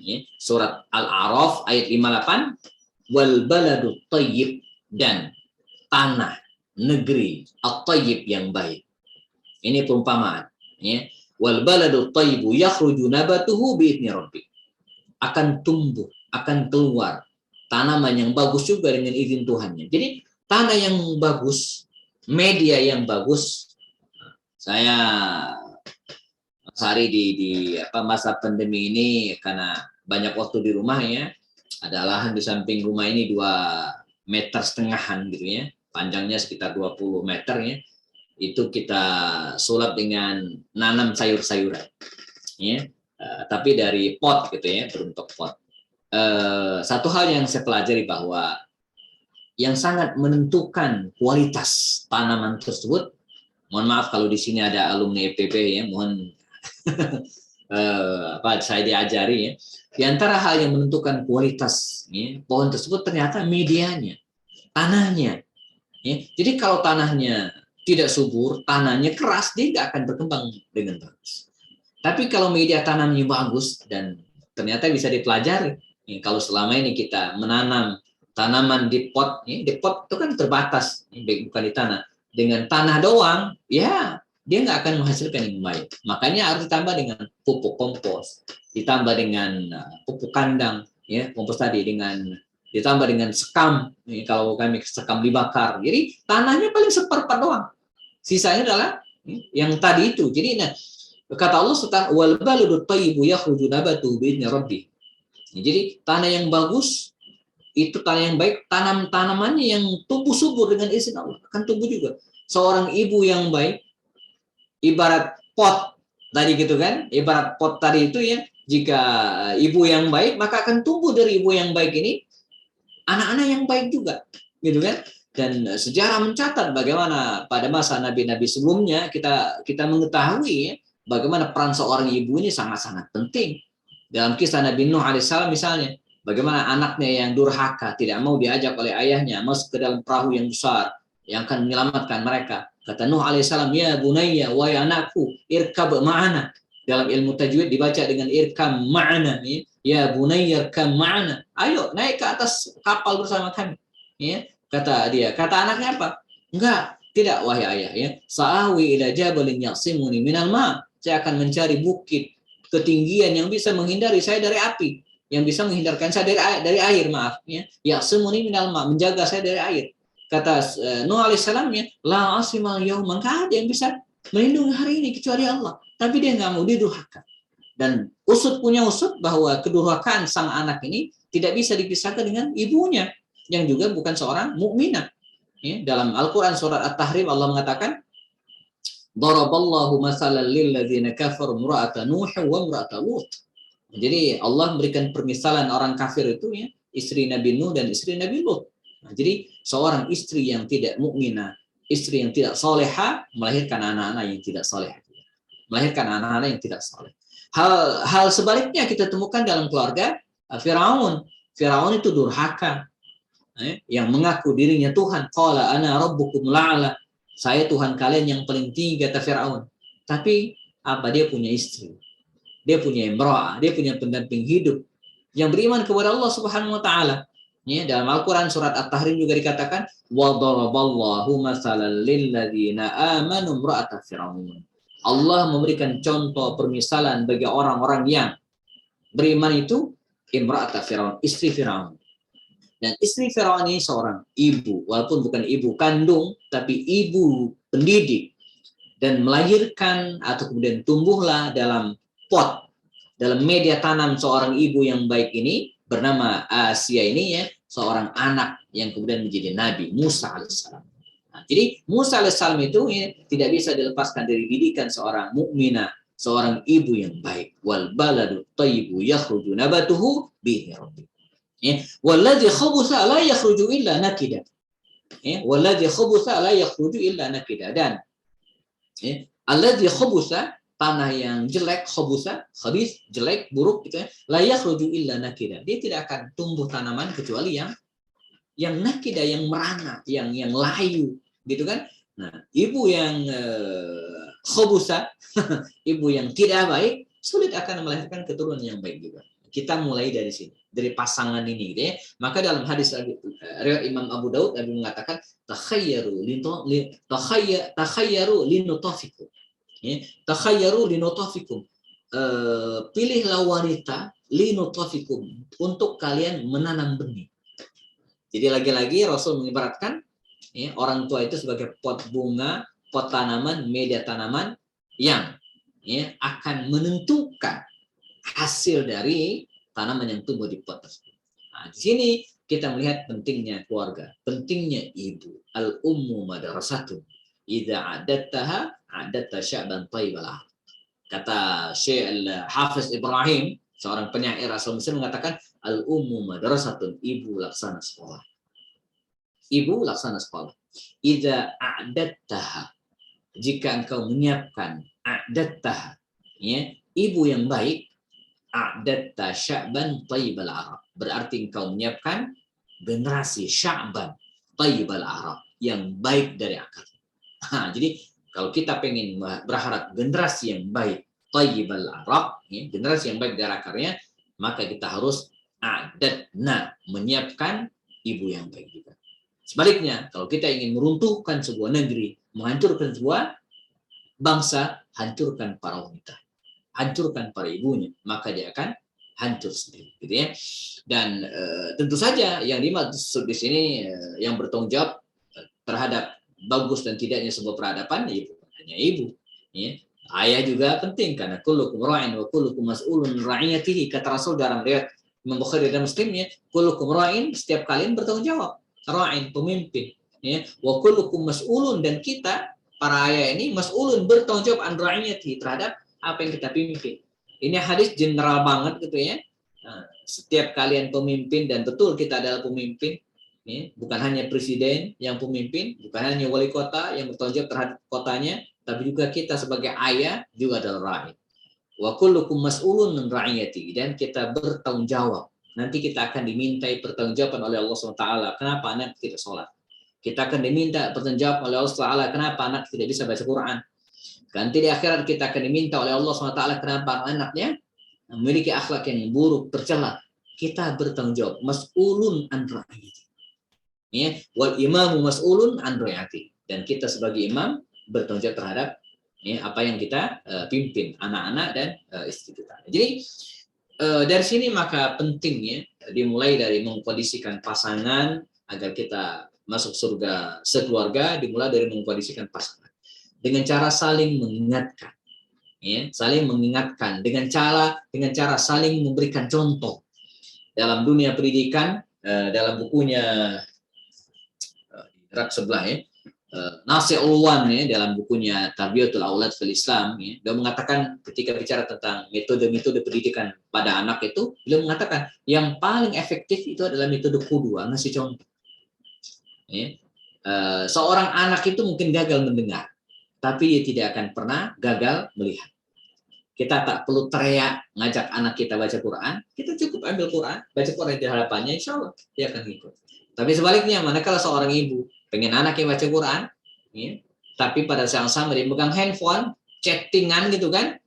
Ya, surat Al-A'raf ayat 58. Wal baladu thayyib, dan tanah negeri at-thayyib yang baik. Ini perumpamaan, ya. Wal baladu thayyibu yakhruju nabatuhu bi'idni rabbi. Akan tumbuh, akan keluar tanaman yang bagus juga dengan izin Tuhannya. Jadi tanah yang bagus, media yang bagus. Saya sehari di masa pandemi ini, karena banyak waktu di rumah ya, ada lahan di samping rumah ini 2,5 meter gitu ya, panjangnya sekitar 20 meter ya. Itu kita sulap dengan nanam sayur-sayuran, ya. Tapi dari pot gitu ya, berbentuk pot. Satu hal yang saya pelajari bahwa yang sangat menentukan kualitas tanaman tersebut, mohon maaf kalau di sini ada alumni FPP ya, mohon saya diajari ya. Di antara hal yang menentukan kualitas ya, pohon tersebut ternyata medianya, tanahnya. Ya. Jadi kalau tanahnya tidak subur, tanahnya keras, dia nggak akan berkembang dengan bagus. Tapi kalau media tanamnya bagus, dan ternyata bisa dipelajari, ya, kalau selama ini kita menanam tanaman di pot itu kan terbatas, bukan di tanah. Dengan tanah doang, ya dia nggak akan menghasilkan yang baik. Makanya harus ditambah dengan pupuk kompos, ditambah dengan pupuk kandang, ya kompos tadi, ditambah dengan sekam. Kalau kami sekam dibakar, jadi tanahnya paling seperempat doang. Sisanya adalah yang tadi itu. Jadi kata Allah, wal baladu thayyibu yakhruju nabatuhu bi'idni rabbih. Jadi tanah yang bagus itu tanah yang baik, tanamannya yang tumbuh subur dengan izin Allah akan tumbuh juga. Seorang ibu yang baik, ibarat pot tadi gitu kan, ibarat pot tadi itu ya, jika ibu yang baik maka akan tumbuh dari ibu yang baik ini anak-anak yang baik juga, gitu kan. Dan sejarah mencatat bagaimana pada masa nabi-nabi sebelumnya kita mengetahui ya, bagaimana peran seorang ibu ini sangat-sangat penting. Dalam kisah Nabi Nuh alaihissalam misalnya, bagaimana anaknya yang durhaka tidak mau diajak oleh ayahnya masuk ke dalam perahu yang besar yang akan menyelamatkan mereka. Kata Nuh alaihissalam, ya bunayya, wahai anakku, irkab ma'ana. Dalam ilmu tajwid dibaca dengan irkam ma'ana, ya bunayya irkam ma'ana. Ayo naik ke atas kapal bersama kami. Ya, kata anaknya apa? Enggak, tidak wahai ayah ya. Sa'awi ila jabalin ya'simuni minal ma'. Saya akan mencari bukit ketinggian yang bisa menghindari saya dari api, yang bisa menghindarkan saya dari air, maaf ya. Ya'simuni minal ma', menjaga saya dari air. Kata Nuh alaihissalam ya, la asimal yauman, enggak ada yang bisa melindungi hari ini kecuali Allah. Tapi dia nggak mau, dia durhaka. Dan usut punya usut bahwa kedurhakaan sang anak ini tidak bisa dipisahkan dengan ibunya yang juga bukan seorang mukminah. Ya, dalam Al-Quran surat At-Tahrim Allah mengatakan, daraballahu masalan lil ladzina kafaru imra'ata Nuh wa imra'ata Lut. Jadi Allah memberikan permisalan orang kafir itu ya, istri Nabi Nuh dan istri Nabi Lut. Nah, jadi seorang istri yang tidak mukminah, istri yang tidak soleha, melahirkan anak-anak yang tidak soleha, melahirkan anak-anak yang tidak soleh. Hal sebaliknya kita temukan dalam keluarga Firaun. Firaun itu durhaka, yang mengaku dirinya Tuhan. Qala ana rabbukum la'ala. Saya Tuhan kalian yang paling tinggi, kata Firaun. Tapi apa, dia punya istri, dia punya imra'ah, dia punya pendamping hidup yang beriman kepada Allah Subhanahu wa taala. Ya, dalam Al-Qur'an surat At-Tahrim juga dikatakan, wa daraballahu masalan lil ladzina amanu imra'ata Firaun. Allah memberikan contoh permisalan bagi orang-orang yang beriman itu imra'ata Firaun, istri Firaun. Dan istri Firaun ini seorang ibu, walaupun bukan ibu kandung, tapi ibu pendidik, dan melahirkan atau kemudian tumbuhlah dalam pot, dalam media tanam seorang ibu yang baik ini, bernama Asia ini ya, seorang anak yang kemudian menjadi Nabi Musa alaihissalam. Nah, jadi Musa alaihissalam itu ya, tidak bisa dilepaskan dari didikan seorang mukminah, seorang ibu yang baik. Wal baladu thayyibu yakhruju nabatuhu bi'idni rabbih. Ya, walladzi khabutha la yakhruju illa nakida. Ya, walladzi khabutha la yakhruju illa nakida. Dan ya, alladzi khabutha, tanah yang jelek, khabusa, khabith, jelek, buruk gitu ya, la yakhruju illa nakida. Dia tidak akan tumbuh tanaman kecuali yang nakida, yang merana, yang layu gitu kan. Nah, ibu yang khabusa, ibu yang tidak baik, sulit akan melahirkan keturunan yang baik juga. Kita mulai dari sini, dari pasangan ini gitu ya. Maka dalam hadis riwayat Imam Abu Daud, Nabi mengatakan takhayyaru linutafikum. Ya, takhayyaru linutafikum. Pilihlah wanita linutafikum untuk kalian menanam benih. Jadi lagi-lagi Rasul mengibaratkan ya, orang tua itu sebagai pot bunga, pot tanaman, media tanaman yang ya, akan menentukan hasil dari tanaman yang tumbuh di pot tersebut. Nah, di sini kita melihat pentingnya keluarga, pentingnya ibu. Al-ummu madrasatun. Idza adattaha adatta sya'ban thayyibalah. Kata Syekh Al-Hafiz Ibrahim, seorang penyair asal Mesir mengatakan, al-ummu madrasatun, ibu laksana sekolah. Ibu laksana sekolah. Idza a'dattaha, jika engkau menyiapkan a'dattaha, ya, ibu yang baik, a'datta sya'ban thayyibal arab. Berarti engkau menyiapkan generasi sya'ban thayyibal arab, yang baik dari akar. Nah, jadi kalau kita pengen berharap generasi yang baik, thayyibal arab, ya, generasi yang baik dari akarnya, maka kita harus menyiapkan ibu yang baik juga. Sebaliknya, kalau kita ingin meruntuhkan sebuah negeri, menghancurkan sebuah bangsa, hancurkan para wanita, hancurkan para ibunya, maka dia akan hancur sendiri, gitu ya. Dan tentu saja yang dimaksud di sini yang bertanggung jawab terhadap bagus dan tidaknya sebuah peradaban, ya bukan hanya ibu, ya. Ayah juga penting, karena kullukum ra'in wa kullukum mas'ulun ra'iyatihi, kata Rasul dalam riwayat Imam Bukhari dan Muslim, ya, kullukum ra'in, setiap kalian bertanggung jawab, ra'in pemimpin, ya, wa kullukum mas'ulun, dan kita para ayah ini mas'ulun, bertanggung jawab an ra'iyatihi, terhadap apa yang kita pimpin. Ini hadis general banget gitu ya. Nah, setiap kalian pemimpin, dan betul kita adalah pemimpin. Ya, bukan hanya presiden yang pemimpin, bukan hanya wali kota yang bertanggung jawab terhadap kotanya, tapi juga kita sebagai ayah juga adalah ra'i. Wa kullukum mas'ulun min ra'iyati, dan kita bertanggung jawab. Nanti kita akan dimintai pertanggungjawaban oleh Allah SWT. Kenapa anak tidak sholat? Kita akan diminta pertanggungjawab oleh Allah SWT. Kenapa anak tidak bisa baca Quran? Nanti di akhirat kita akan diminta oleh Allah SWT. Kenapa anaknya memiliki akhlak yang buruk, tercela? Kita bertanggung jawab. Mas'ulun an ra'iyati. Ya, wal imamu mas'ulun an ra'iyati. Dan kita sebagai imam bertanggung jawab terhadap ya, apa yang kita pimpin, anak-anak dan istri kita. Jadi dari sini maka pentingnya dimulai dari mengkondisikan pasangan agar kita masuk surga sekeluarga, dimulai dari mengkondisikan pasangan dengan cara saling mengingatkan, ya, saling mengingatkan dengan cara saling memberikan contoh. Dalam dunia pendidikan, dalam bukunya rak sebelah ya, Nasir Ulwan ya, dalam bukunya Tarbiyatul Aulad fil Islam, ya, dia mengatakan ketika bicara tentang metode-metode pendidikan pada anak itu, beliau mengatakan yang paling efektif itu adalah metode kedua, ngasih contoh. Ya. Seorang anak itu mungkin gagal mendengar, tapi dia tidak akan pernah gagal melihat. Kita tak perlu teriak ngajak anak kita baca Quran, kita cukup ambil Quran, baca Quran di hadapannya, insya Allah dia akan ikut. Tapi sebaliknya, manakala seorang ibu pengen anaknya baca Quran, ya, tapi pada saat yang sama dia megang handphone, chattingan gitu kan,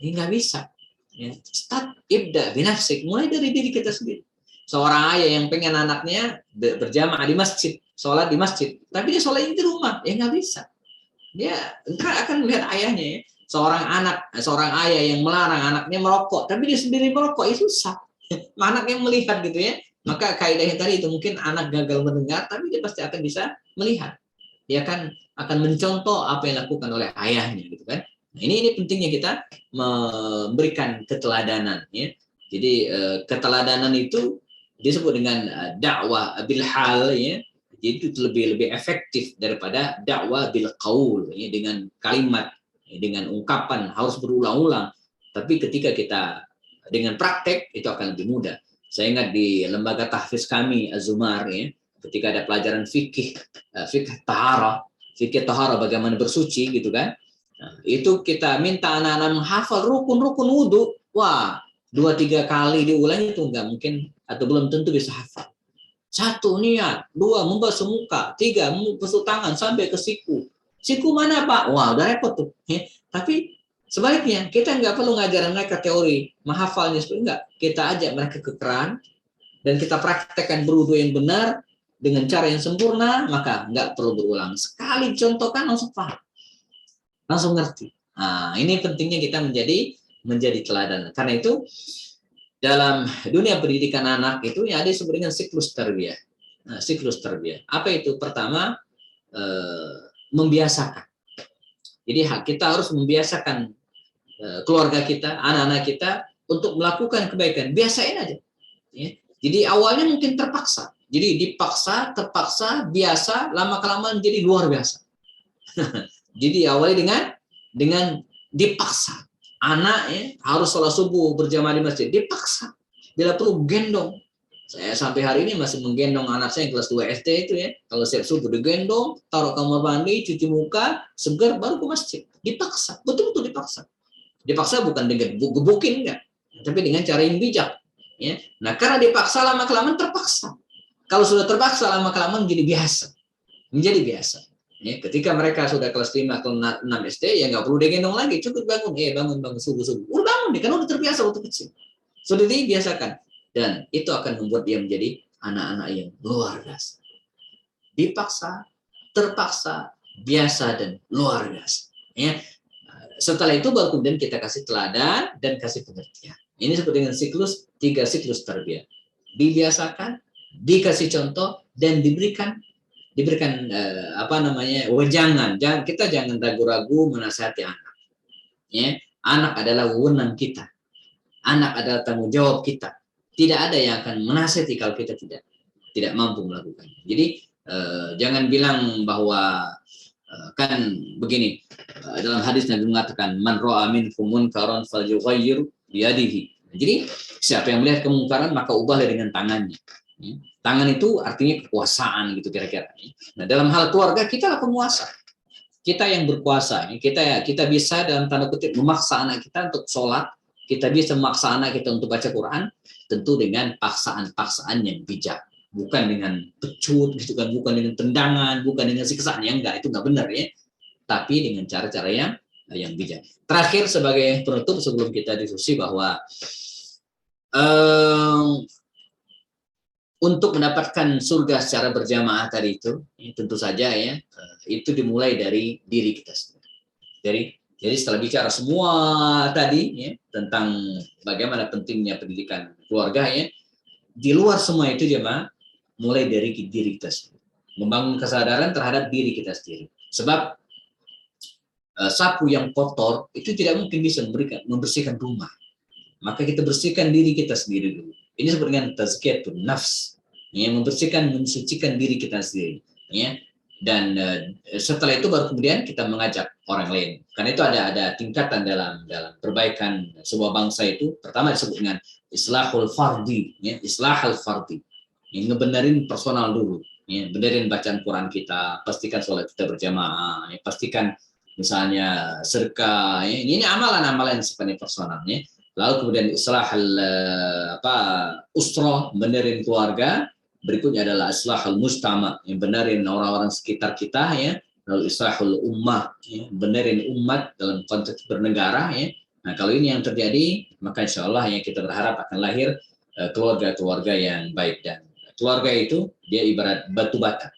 ini nggak bisa. Ya. Start ibda binafsik, mulai dari diri kita sendiri. Seorang ayah yang pengen anaknya berjamaah di masjid, sholat di masjid, tapi dia sholat di rumah, ya nggak bisa. Dia akan melihat ayahnya, ya. Seorang ayah yang melarang anaknya merokok, tapi dia sendiri merokok, itu susah. Anaknya melihat gitu ya. Maka kaidahnya tadi itu mungkin anak gagal mendengar, tapi dia pasti akan bisa melihat. Dia akan mencontoh apa yang dilakukan oleh ayahnya gitu kan. Nah, ini pentingnya kita memberikan keteladanan ya. Jadi keteladanan itu disebut dengan dakwah bil hal ya. Jadi itu lebih efektif daripada dakwah bil qaul ya, dengan kalimat, dengan ungkapan harus berulang-ulang. Tapi ketika kita dengan praktek itu akan lebih mudah. Saya ingat di lembaga tahfiz kami Az-Zumar ya, ketika ada pelajaran fikih tahara bagaimana bersuci gitu kan. Nah, itu kita minta anak-anak menghafal rukun-rukun wudhu. Wah, 2-3 kali diulang itu nggak mungkin atau belum tentu bisa hafal. 1 niat, 2 membasuh muka, 3 membasuh tangan sampai ke siku. Siku mana Pak? Wah, udah repot tuh. Tapi sebaliknya kita nggak perlu ngajarin mereka teori menghafalnya seperti enggak. Kita ajak mereka ke keran dan kita praktekkan berwudu yang benar dengan cara yang sempurna, maka nggak perlu berulang. Sekali contohkan langsung paham, langsung ngerti. Nah, ini pentingnya kita menjadi teladan. Karena itu dalam dunia pendidikan anak itu ya ada disebut dengan siklus tarbiyah. Nah, siklus tarbiyah. Apa itu? Pertama, membiasakan. Jadi kita harus membiasakan keluarga kita, anak-anak kita untuk melakukan kebaikan. Biasain aja. Ya. Jadi awalnya mungkin terpaksa. Jadi dipaksa, terpaksa, biasa, lama-kelamaan jadi luar biasa. Jadi awalnya dengan dipaksa. Anak ya, harus sholat subuh berjamaah di masjid, dipaksa. Bila perlu gendong. Saya sampai hari ini masih menggendong anak saya yang kelas 2 SD itu ya. Kalau siap subuh digendong, taruh kamar mandi, cuci muka, segar baru ke masjid. Dipaksa, betul-betul dipaksa. Dipaksa bukan dengan gebukin enggak, tapi dengan cara yang bijak. Ya. Nah, karena dipaksa lama-kelamaan terpaksa. Kalau sudah terpaksa lama-kelamaan jadi biasa. Menjadi biasa. Ya, ketika mereka sudah kelas 5 atau 6 SD, ya nggak perlu digendong lagi, cukup bangun, bangun subuh-subuh. Udah bangun nih, karena udah terbiasa waktu kecil. Sudah dibiasakan. Dan itu akan membuat dia menjadi anak-anak yang luar biasa. Dipaksa, terpaksa, biasa, dan luar biasa. Ya. Setelah itu baru kemudian kita kasih teladan dan kasih pengertian. Ini seperti dengan 3 siklus tarbiyah. Dibiasakan, dikasih contoh, dan diberikan wejangan. Kita jangan ragu-ragu menasihati anak. Ya, anak adalah wewenang kita. Anak adalah tanggung jawab kita. Tidak ada yang akan menasihati kalau kita tidak mampu melakukan. Jadi jangan bilang bahwa kan begini, dalam hadis Nabi mengatakan man ra'a minkum munkaran falyughayyir biyadihi. Jadi siapa yang melihat kemungkaran maka ubahlah dengan tangannya. Tangan itu artinya kekuasaan gitu kira-kira. Nah, dalam hal keluarga kita lah penguasa. Kita yang berkuasa. Kita bisa dalam tanda kutip memaksa anak kita untuk sholat. Kita bisa memaksa anak kita untuk baca Quran. Tentu dengan paksaan-paksaan yang bijak. Bukan dengan pecut, gitu kan, bukan dengan tendangan, bukan dengan siksaan, yang enggak, itu enggak benar ya. Tapi dengan cara-cara yang bijak. Terakhir sebagai penutup sebelum kita diskusi bahwa untuk mendapatkan surga secara berjamaah tadi itu, tentu saja ya, itu dimulai dari diri kita sendiri. Jadi setelah bicara semua tadi ya tentang bagaimana pentingnya pendidikan keluarga ya, di luar semua itu jemaah mulai dari diri kita sendiri. Membangun kesadaran terhadap diri kita sendiri. Sebab sapu yang kotor itu tidak mungkin bisa membersihkan rumah. Maka kita bersihkan diri kita sendiri dulu. Ini seperti dengan tazkiyatun nafs, ya, membersihkan, mensucikan diri kita sendiri. Ya. Dan setelah itu baru kemudian kita mengajak orang lain. Karena itu ada tingkatan dalam perbaikan sebuah bangsa itu. Pertama disebut dengan islahul fardi, ya, islahul fardi. Yang ngebenerin personal dulu, ya, benerin bacaan Quran kita, pastikan sholat kita berjamaah, ya, pastikan misalnya sedekah, ya, ini amalan-amalan yang sifatnya personalnya. Lalu kemudian islahul usrah, benerin keluarga. Berikutnya adalah islahul mujtama, yang benerin orang-orang sekitar kita ya. Lalu islahul ummah, ya, benerin umat dalam konteks bernegara ya. Nah, kalau ini yang terjadi, maka insya Allah ya kita berharap akan lahir keluarga-keluarga yang baik. Dan keluarga itu dia ibarat batu bata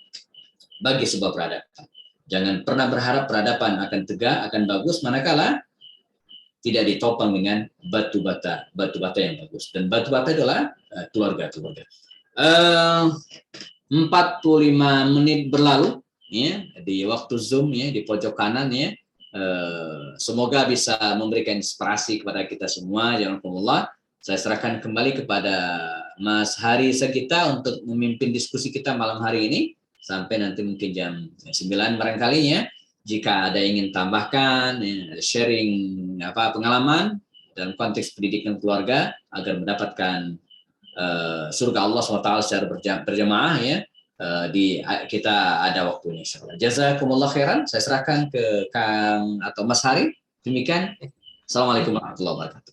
bagi sebuah peradaban. Jangan pernah berharap peradaban akan tegak, akan bagus, manakala tidak ditopang dengan batu bata yang bagus. Dan batu bata adalah keluarga. 45 menit berlalu ya di waktu Zoom ya di pojok kanan ya. Semoga bisa memberikan inspirasi kepada kita semua. Jazakumullah. Saya serahkan kembali kepada Mas Hari Sagita untuk memimpin diskusi kita malam hari ini sampai nanti mungkin jam 9 barangkali ya. Jika ada yang ingin tambahkan, ya, sharing pengalaman dalam konteks pendidikan keluarga agar mendapatkan surga Allah SWT secara berjamaah ya, kita ada waktunya insyaallah. Jazakumullah khairan. Saya serahkan ke Kang atau Mas Hari. Demikian. Assalamualaikum warahmatullahi wabarakatuh.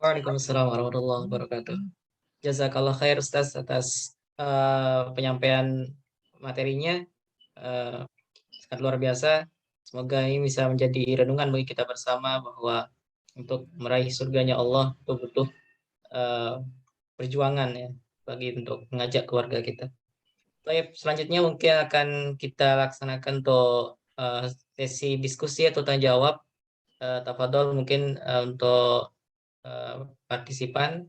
Waalaikumsalam warahmatullahi wabarakatuh. Jazakallah khair Ustaz atas penyampaian materinya. Sangat luar biasa. Semoga ini bisa menjadi renungan bagi kita bersama bahwa untuk meraih surganya Allah itu butuh perjuangan ya bagi untuk mengajak keluarga kita. Baik, selanjutnya mungkin akan kita laksanakan untuk sesi diskusi atau tanya jawab. Tafadhol mungkin untuk partisipan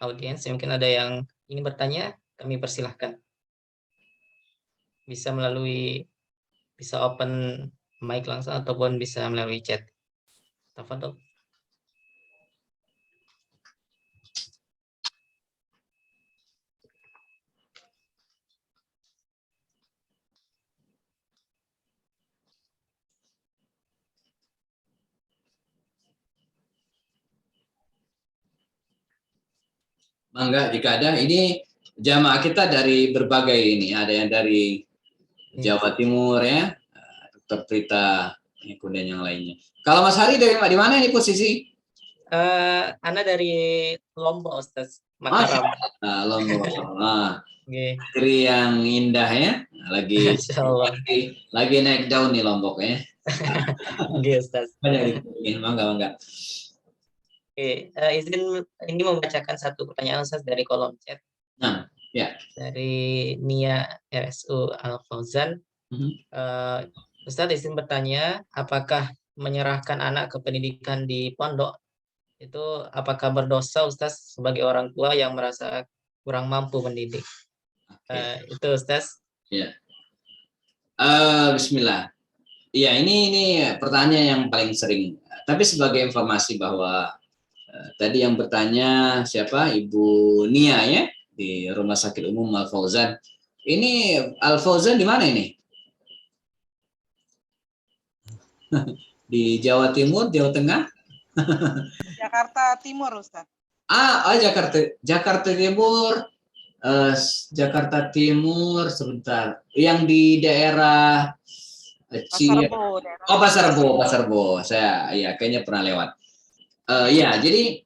audiens yang mungkin ada yang ingin bertanya, kami persilahkan. Bisa open mic langsung ataupun bisa melalui chat. Tafadhol. Mangga jika ada. Ini jamaah kita dari berbagai ini, ada yang dari Jawa Timur ya, Dr. Prita, kemudian yang lainnya. Kalau Mas Hari dari di mana ini posisi? Ana dari Lombok, Ustaz. Mataram. Lombok. Negeri yang indah ya. Lagi naik daun nih Lombok ya. Oke, Ustaz. Mangga. Izin ini membacakan satu pertanyaan Ustaz dari kolom chat. Nah, ya. Dari Nia RSU Al-Fauzan. Ustaz izin bertanya, apakah menyerahkan anak ke pendidikan di pondok itu apakah berdosa Ustaz sebagai orang tua yang merasa kurang mampu mendidik? Itu Ustaz. Ya. Bismillah. Iya, ini pertanyaan yang paling sering. Tapi sebagai informasi bahwa tadi yang bertanya siapa? Ibu Nia ya, di Rumah Sakit Umum Al-Fauzan. Ini Al-Fauzan di mana ini? Di Jawa Timur, Jawa Tengah? Jakarta Timur, Ustaz. Jakarta Timur. Jakarta Timur sebentar. Yang di daerah Pasar Rebo. Saya ya kayaknya pernah lewat. Ya, jadi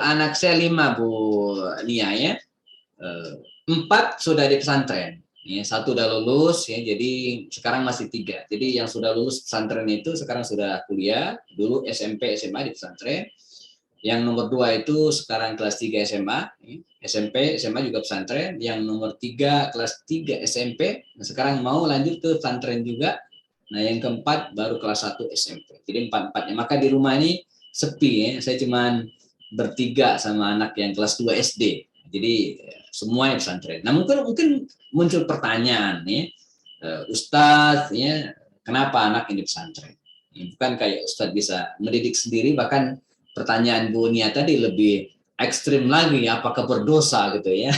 anak saya 5 Bu Nia ya. 4 sudah di pesantren. Ya, 1 udah lulus ya, jadi sekarang masih 3. Jadi yang sudah lulus pesantren itu sekarang sudah kuliah. Dulu SMP, SMA di pesantren. Yang nomor 2 itu sekarang kelas 3 SMA. SMP, SMA juga pesantren. Yang nomor 3 kelas 3 SMP. Nah, sekarang mau lanjut ke pesantren juga. Nah, yang keempat baru kelas 1 SMP. Jadi 4-4-nya. Maka di rumah ini sepi ya. Saya cuman bertiga sama anak yang kelas 2 SD. Jadi semuanya pesantren. Nah, mungkin muncul pertanyaan ya. Ustadz ya, kenapa anak ini pesantren? Bukan kayak Ustadz bisa mendidik sendiri, bahkan pertanyaan Bu Nia tadi lebih ekstrim lagi, apakah berdosa gitu ya.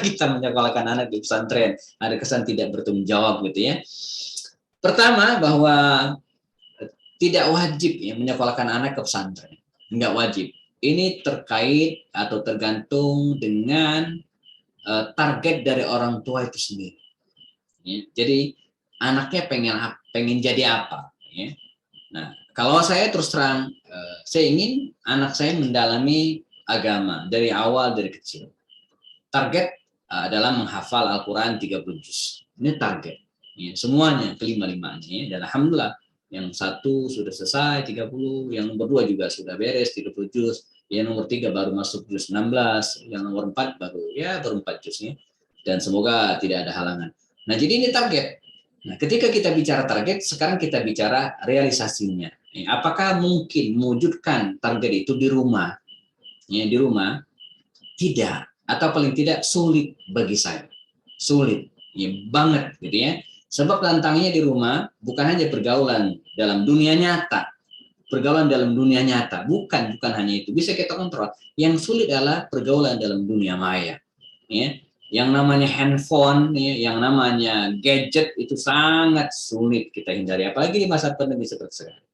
Kita menyekolahkan anak di pesantren, ada kesan tidak bertanggung jawab gitu ya. Pertama, bahwa tidak wajib ya menyekolahkan anak ke pesantren. Enggak wajib. Ini terkait atau tergantung dengan target dari orang tua itu sendiri. Ya, jadi anaknya pengen jadi apa? Ya. Nah, kalau saya terus terang, saya ingin anak saya mendalami agama dari awal, dari kecil. Target adalah menghafal Al-Quran 30 juz. Ini target. Ya, semuanya, kelima-limanya. Ya. Dan Alhamdulillah, yang 1 sudah selesai 30, yang nomor 2 juga sudah beres 30 juz. Yang nomor 3 baru masuk juz 16, yang nomor 4 baru 4 juznya. Dan semoga tidak ada halangan. Nah, jadi ini target. Nah, ketika kita bicara target, sekarang kita bicara realisasinya. Apakah mungkin mewujudkan target itu di rumah? Ya, di rumah tidak, atau paling tidak sulit bagi saya. Sulit, ya banget gitu ya. Sebab tantangannya di rumah bukan hanya pergaulan dalam dunia nyata. Pergaulan dalam dunia nyata, bukan hanya itu. Bisa kita kontrol. Yang sulit adalah pergaulan dalam dunia maya. Ya. Yang namanya handphone, ya, yang namanya gadget itu sangat sulit kita hindari, apalagi di masa pandemi seperti sekarang.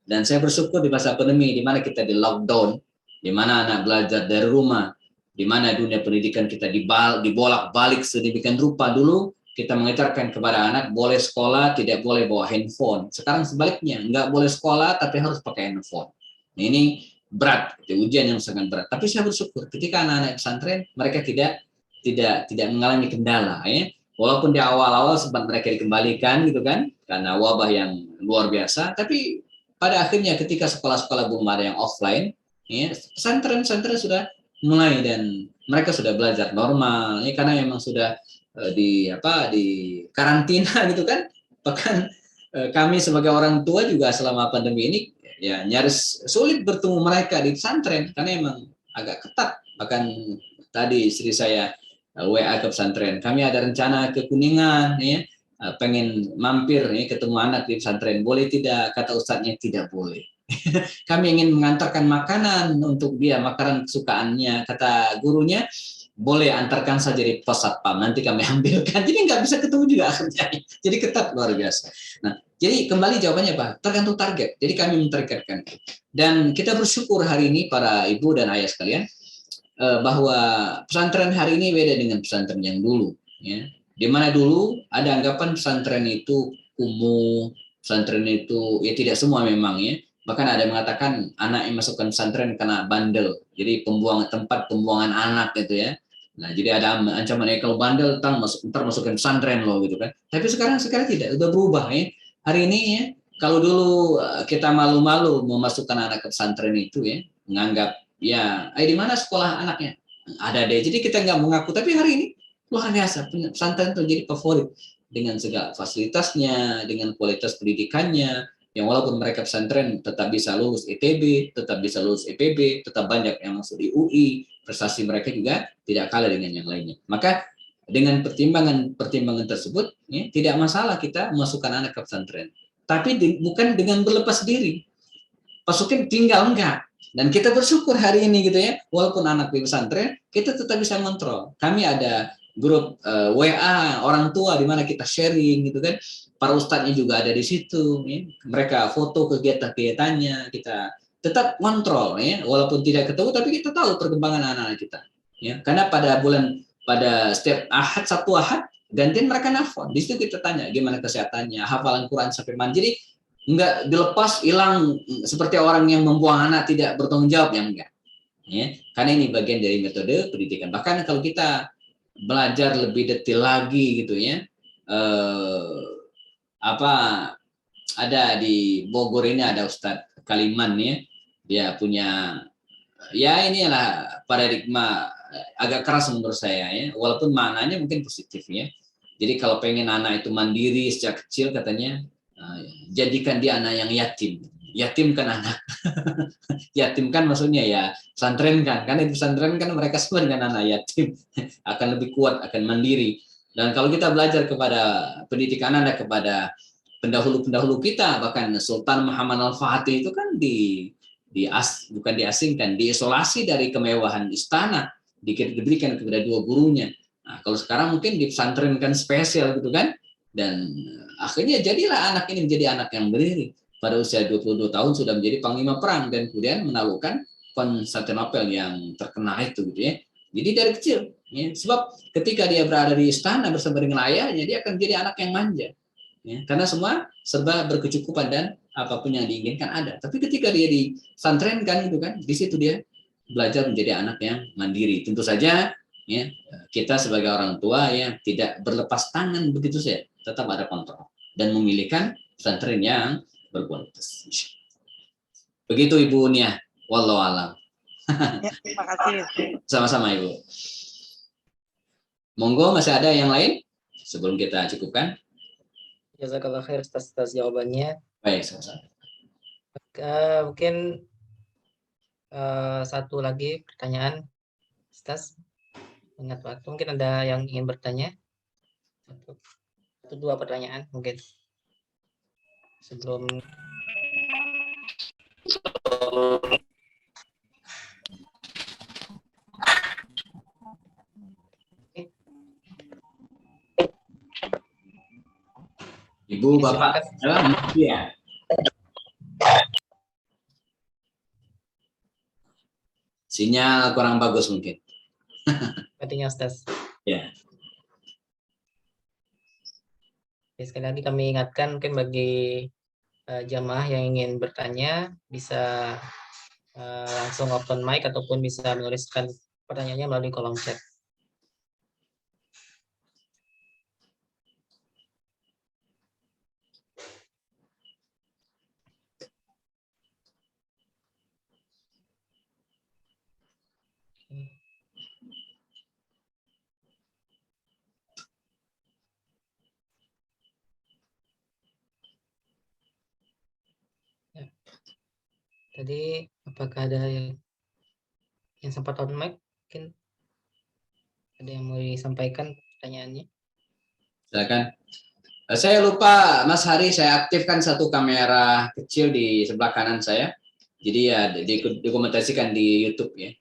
Dan saya bersyukur di masa pandemi, di mana kita di lockdown, di mana anak belajar dari rumah, di mana dunia pendidikan kita dibolak-balik sedemikian rupa. Dulu kita mengajarkan kepada anak boleh sekolah, tidak boleh bawa handphone. Sekarang sebaliknya, nggak boleh sekolah tapi harus pakai handphone. Nah, ini berat, ujian yang sangat berat. Tapi saya bersyukur ketika anak-anak pesantren mereka tidak mengalami kendala, ya. Walaupun di awal-awal sempat mereka dikembalikan gitu kan, karena wabah yang luar biasa. Tapi pada akhirnya ketika sekolah-sekolah belum ada yang offline, ya, pesantren sudah mulai dan mereka sudah belajar normal, ya, karena memang sudah di karantina gitu kan. Bahkan kami sebagai orang tua juga selama pandemi ini ya nyaris sulit bertemu mereka di pesantren karena emang agak ketat. Bahkan tadi istri saya WA ke pesantren, kami ada rencana ke Kuningan, ya, pengen mampir ya, ketemu anak di pesantren, boleh tidak? Kata ustadznya tidak boleh. Kami ingin mengantarkan makanan untuk dia, makanan kesukaannya, kata gurunya boleh antarkan saja di pos satpam, nanti kami ambilkan. Jadi nggak bisa ketemu juga akhirnya. Jadi ketat luar biasa. Nah, jadi kembali jawabannya Pak, tergantung target. Jadi kami mentargetkan. Dan kita bersyukur hari ini para ibu dan ayah sekalian bahwa pesantren hari ini beda dengan pesantren yang dulu. Ya. Di mana dulu ada anggapan pesantren itu kumuh, pesantren itu ya tidak semua memang ya. Bahkan ada yang mengatakan anak yang masukkan pesantren kena bandel. Jadi tempat pembuangan anak gitu ya. Nah, jadi ada ancaman kalau bandel ntar masukkan pesantren loh gitu kan. Tapi sekarang tidak, udah berubah ya. Hari ini ya, kalau dulu kita malu-malu memasukkan anak ke pesantren itu ya, menganggap ya, di mana sekolah anaknya? Ada deh. Jadi kita nggak mengaku, tapi hari ini luar biasa pesantren itu jadi favorit dengan segala fasilitasnya, dengan kualitas pendidikannya. Yang walaupun mereka pesantren tetap bisa lulus ITB, tetap bisa lulus IPB, tetap banyak yang masuk di UI, prestasi mereka juga tidak kalah dengan yang lainnya. Maka dengan pertimbangan tersebut, ya, tidak masalah kita memasukkan anak ke pesantren. Tapi bukan dengan berlepas diri. Masukin tinggal enggak. Dan kita bersyukur hari ini gitu ya, walaupun anak di pesantren, kita tetap bisa kontrol. Kami ada grup WA orang tua di mana kita sharing gitu kan. Para ustadznya juga ada di situ, ya. Mereka foto kegiatan-kegiatannya, kita tetap kontrol ya, walaupun tidak ketemu tapi kita tahu perkembangan anak-anak kita. Ya, karena pada setiap Sabtu Ahad gantian mereka nelfon. Di situ kita tanya gimana kesehatannya, hafalan Quran sampai mana. Jadi enggak dilepas hilang seperti orang yang membuang anak tidak bertanggung jawab, yang enggak. Ya, karena ini bagian dari metode pendidikan. Bahkan kalau kita belajar lebih detail lagi gitu ya, ada di Bogor ini ada Ustadz Kaliman ya, dia punya ya inilah paradigma agak keras menurut saya ya, walaupun maknanya mungkin positif ya. Jadi kalau pengen anak itu mandiri sejak kecil katanya, jadikan dia anak yang yatim. Yatim kan anak. Yatim kan maksudnya ya pesantren kan, karena di pesantren kan mereka semua dengan anak yatim akan lebih kuat, akan mandiri. Dan kalau kita belajar kepada pendidikan anak kepada pendahulu kita, bahkan Sultan Muhammad Al-Fatih itu kan bukan diasingkan, diisolasi dari kemewahan istana, diberikan kepada dua gurunya. Nah, kalau sekarang mungkin di pesantren kan spesial gitu kan, dan akhirnya jadilah anak ini menjadi anak yang berdiri. Pada usia 22 tahun sudah menjadi panglima perang dan kemudian menaklukkan Konstantinopel yang terkenal itu gitu ya. Jadi dari kecil, ya, sebab ketika dia berada di istana bersama dengan ayahnya, dia akan menjadi anak yang manja. Ya, karena semua serba berkecukupan dan apapun yang diinginkan ada. Tapi ketika dia disantrenkan gitu kan, di situ dia belajar menjadi anak yang mandiri. Tentu saja ya, kita sebagai orang tua ya tidak berlepas tangan begitu saja, tetap ada kontrol dan memilihkan pesantren yang berkualitas. Begitu Ibu Nia, wallahu alam. Ya, terima kasih. Sama-sama Ibu. Monggo masih ada yang lain sebelum kita cukupkan? Jazakallah khair atas jawabannya. Baik, sama-sama. Mungkin satu lagi pertanyaan, Ustaz. Ingat waktu, mungkin ada yang ingin bertanya. Satu dua pertanyaan mungkin sebelum Ibu, Bapak, ya. Sinyal kurang bagus mungkin. Artinya Ustaz. Ya. Ya, sekali lagi kami ingatkan mungkin bagi jamaah yang ingin bertanya bisa langsung open mic ataupun bisa menuliskan pertanyaannya melalui kolom chat. Ya. Tadi apakah ada yang sempat open mic? Mungkin ada yang mau disampaikan pertanyaannya? Silakan. Saya lupa Mas Hari, saya aktifkan satu kamera kecil di sebelah kanan saya. Jadi ya dokumentasikan di YouTube ya.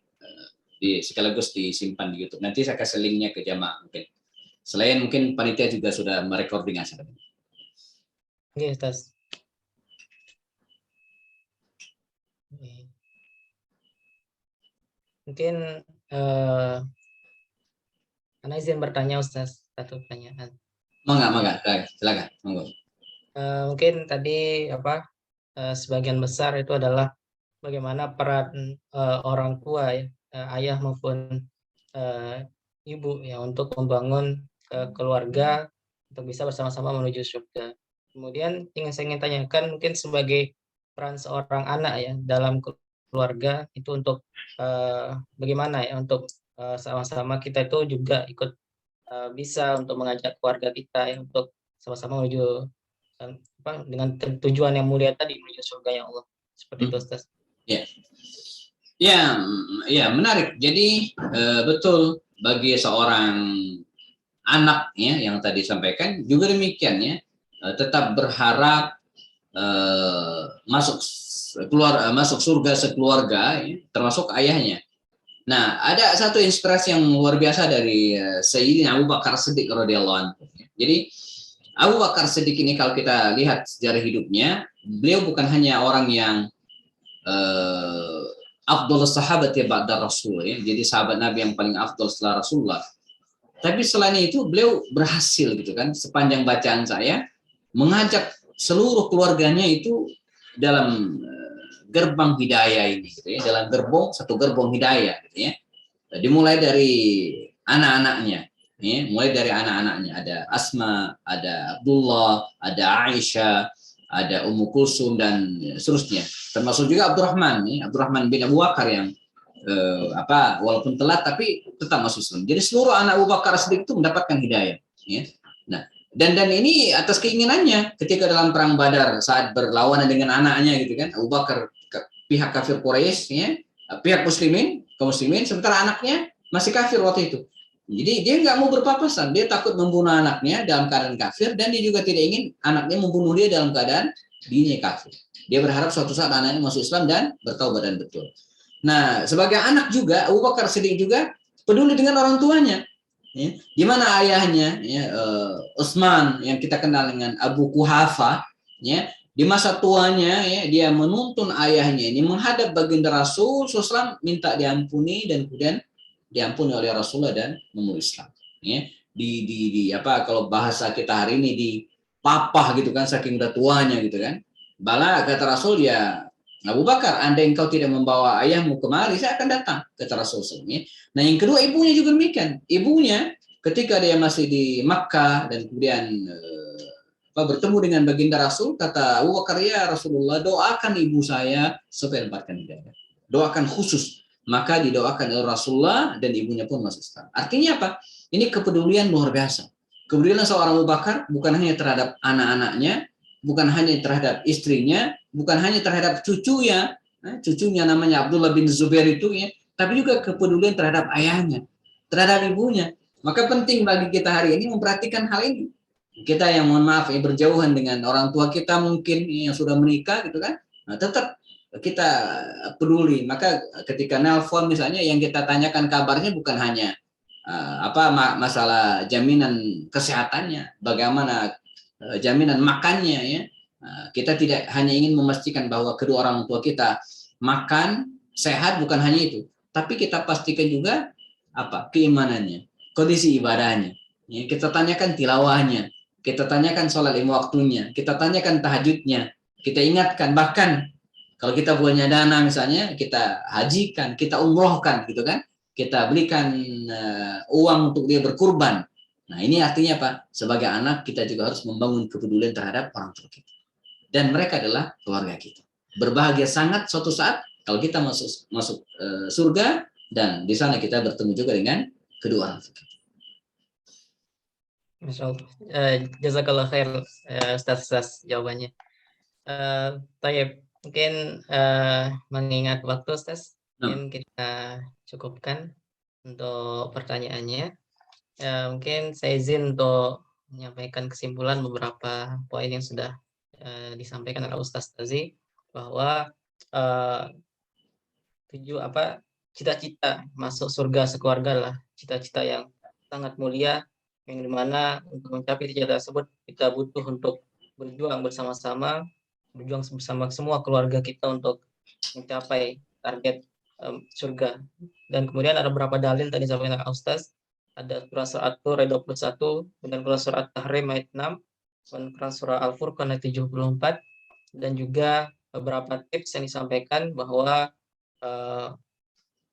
Sekaligus disimpan di YouTube. Nanti saya kasih linknya ke jamaah mungkin. Selain mungkin panitia juga sudah merecording acara. Oke, Ustaz. Mungkin Ana izin bertanya Ustaz, satu pertanyaan. Mangga, silakan. Monggo. Mungkin tadi sebagian besar itu adalah bagaimana peran orang tua ya, ayah maupun ibu ya untuk membangun keluarga untuk bisa bersama-sama menuju surga. Kemudian saya ingin tanyakan mungkin sebagai peran seorang anak ya dalam keluarga itu untuk bagaimana ya untuk sama-sama kita itu juga ikut bisa untuk mengajak keluarga kita ya untuk sama-sama menuju dengan tujuan yang mulia tadi menuju surga ya Allah. Seperti itu Ustaz. Ya, menarik. Jadi betul bagi seorang anak ya yang tadi sampaikan juga demikian ya, tetap berharap masuk surga sekeluarga ya, termasuk ayahnya. Nah, ada satu inspirasi yang luar biasa dari Sayyidina Abu Bakar Siddiq radhiyallahu anhu. Jadi Abu Bakar Siddiq ini kalau kita lihat sejarah hidupnya, beliau bukan hanya orang yang afdhalus sahabat ya ba'da Rasul ya. Jadi sahabat Nabi yang paling afdal setelah Rasulullah. Tapi selain itu beliau berhasil gitu kan, sepanjang bacaan saya mengajak seluruh keluarganya itu dalam gerbang hidayah ini gitu ya, dalam satu gerbong hidayah gitu ya. Dimulai dari anak-anaknya ya, mulai dari anak-anaknya ada Asma, ada Abdullah, ada Aisyah, ada Ummu Kulsum dan seterusnya. Termasuk juga Abdurrahman bin Abu Bakar yang walaupun telat tapi tetap masuk Islam. Jadi seluruh anak Abu Bakar Siddiq itu mendapatkan hidayah ya. Nah, dan ini atas keinginannya ketika dalam perang Badar saat berlawanan dengan anaknya gitu kan, Abu Bakar pihak kafir Quraisy ya, pihak kaum muslimin, sementara anaknya masih kafir waktu itu. Jadi dia nggak mau berpapasan, dia takut membunuh anaknya dalam keadaan kafir dan dia juga tidak ingin anaknya membunuh dia dalam keadaan dirinya kafir. Dia berharap suatu saat anaknya masuk Islam dan bertaubat dan betul. Nah, sebagai anak juga Abu Bakar Siddiq juga peduli dengan orang tuanya. Ya, di mana ayahnya ya, Utsman yang kita kenal dengan Abu Quhafa ya, di masa tuanya ya, dia menuntun ayahnya ini menghadap baginda Rasul SAW minta diampuni dan kemudian diampuni oleh Rasulullah dan memeluk Islam ya. Kalau bahasa kita hari ini dipapah gitu kan saking udah tuanya gitu kan. Bala kata Rasul ya, Abu Bakar, andai engkau tidak membawa ayahmu kemari, saya akan datang, kata Rasulullah. Nah, yang kedua ibunya juga demikian. Ibunya ketika dia masih di Makkah dan kemudian bertemu dengan baginda Rasul, kata Abu Bakar, ya Rasulullah, doakan ibu saya supaya dapatkan hidayah. Doakan khusus. Maka didoakan oleh Rasulullah dan ibunya pun masuk Islam. Artinya apa? Ini kepedulian luar biasa. Kepedulian seorang Abu Bakar bukan hanya terhadap anak-anaknya, bukan hanya terhadap istrinya, bukan hanya terhadap cucunya namanya Abdullah bin Zubair itu ya, tapi juga kepedulian terhadap ayahnya, terhadap ibunya. Maka penting bagi kita hari ini memperhatikan hal ini. Kita yang mohon maaf ya berjauhan dengan orang tua kita mungkin yang sudah menikah gitu kan, nah, tetap kita peduli. Maka ketika nelpon misalnya yang kita tanyakan kabarnya bukan hanya masalah jaminan kesehatannya, bagaimana jaminan makannya ya. Kita tidak hanya ingin memastikan bahwa kedua orang tua kita makan sehat, bukan hanya itu, tapi kita pastikan juga apa? Keimanannya, kondisi ibadahnya. Ya, kita tanyakan tilawahnya, kita tanyakan sholat lima waktunya, kita tanyakan tahajudnya, kita ingatkan, bahkan kalau kita punya dana misalnya, kita hajikan, kita umrohkan gitu kan, kita berikan uang untuk dia berkurban. Nah ini artinya apa? Sebagai anak kita juga harus membangun kepedulian terhadap orang tua kita. Dan mereka adalah keluarga kita. Berbahagia sangat suatu saat kalau kita masuk surga, dan di sana kita bertemu juga dengan kedua orang tua kita. Masya Allah. Jazakallah khair Ustaz jawabannya. Tayyib, mungkin mengingat waktu Ustaz, mungkin kita cukupkan untuk pertanyaannya. Mungkin saya izin untuk menyampaikan kesimpulan beberapa poin yang sudah disampaikan oleh Ustaz Tazi, bahwa cita-cita masuk surga sekeluarga lah cita-cita yang sangat mulia, yang dimana untuk mencapai cita-cita tersebut kita butuh untuk berjuang bersama-sama, berjuang bersama semua keluarga kita untuk mencapai target surga. Dan kemudian ada beberapa dalil tadi disampaikan oleh Ustaz, ada surah At-Tur ayat 21, dan surah At-Tahrim ayat 6, dan surah Al-Furqan ayat 74, dan juga beberapa tips yang disampaikan bahwa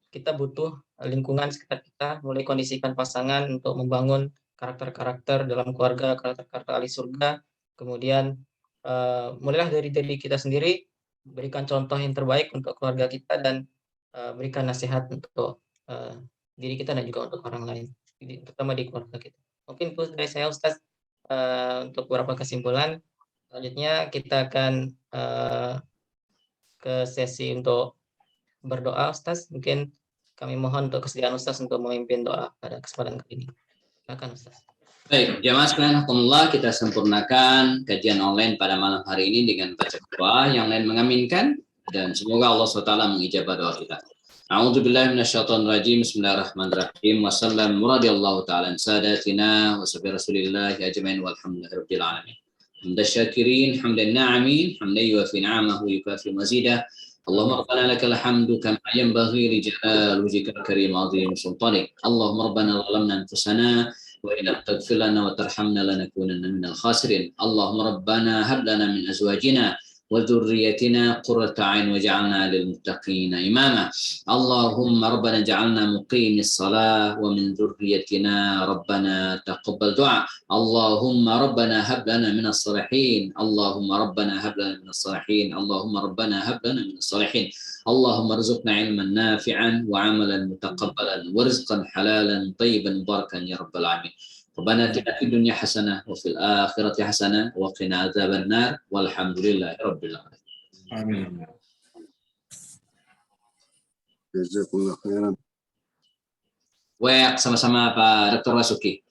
kita butuh lingkungan sekitar kita, mulai kondisikan pasangan untuk membangun karakter-karakter dalam keluarga, karakter-karakter ahli surga. Kemudian mulailah dari diri kita sendiri, berikan contoh yang terbaik untuk keluarga kita, dan berikan nasihat untuk diri kita dan juga untuk orang lain, terutama di keluarga kita. Mungkin itu dari saya Ustaz untuk beberapa kesimpulan. Selanjutnya kita akan ke sesi untuk berdoa Ustaz. Mungkin kami mohon untuk kesediaan Ustaz untuk memimpin doa pada kesempatan kali ini. Silakan Ustaz. Baik, jamaah sekalian alhamdulillah kita sempurnakan kajian online pada malam hari ini dengan baca doa, yang lain mengaminkan, dan semoga Allah SWT mengijabah doa kita. A'udzubillahi minasyaitonirrajim. Bismillahirrahmanirrahim. Wassallam radhiyallahu ta'ala an sadatina wa sabi rasulillahi ajmain walhamdulillahi rabbil alamin. Hamdan syakirin, hamdan na'amin, hamdan yuwafi ni'amahu yukafi mazidah. Allahumma rabbana lakal hamdu kama yanbaghi li jalali wajhikal karim azim sultanik. Allahumma rabbana zalamna anfusana wa in lam taghfir lana wa tarhamna lanakunanna minal khasirin. Allahumma rabbana hab lana min azwajina wa dhurriyyatina qurrata a'yun waj'alna lil muttaqina imama. Allahumma rabbana ja'alna muqimis salah wa min dhurriyyatina rabbana taqabbal du'a. Allahumma rabbana hab lana minas salihin. Allahumma rabbana hab lana minas salihin. Allahumma rabbana hab lana minas salihin. Allahumma rzuqna ilman nafi'an wa 'amalan mutaqabbalan wa rizqan halalan tayyiban barakan ya rabbal alamin. Rabbana atina fid dunya hasanah wa fil akhirati hasanah wa qina adzabannar walhamdulillahi rabbil alamin. Amin. Jazakumullah khairan. Baik, sama-sama Pak Dr. Wasuki.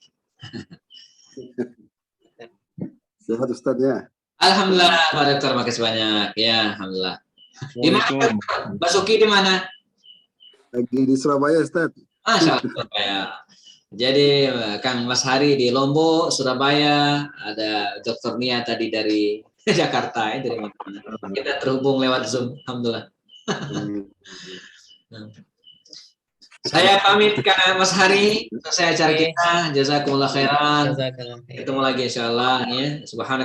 Sehat Ustaz ya? Alhamdulillah Pak Dokter, makasih banyak. Ya, alhamdulillah. Di mana Basuki, di mana? Lagi di Surabaya Ustaz. Masya Allah, Surabaya. Jadi Kang Mas Hari di Lombok, Surabaya, ada Dr. Nia tadi dari Jakarta ya, dari mana? Kita terhubung lewat Zoom, alhamdulillah. Saya pamit Kang Mas Hari, selesai acara kita. Jazakumullah khairan. Ketemu lagi insyaallah ya. Subhanallah.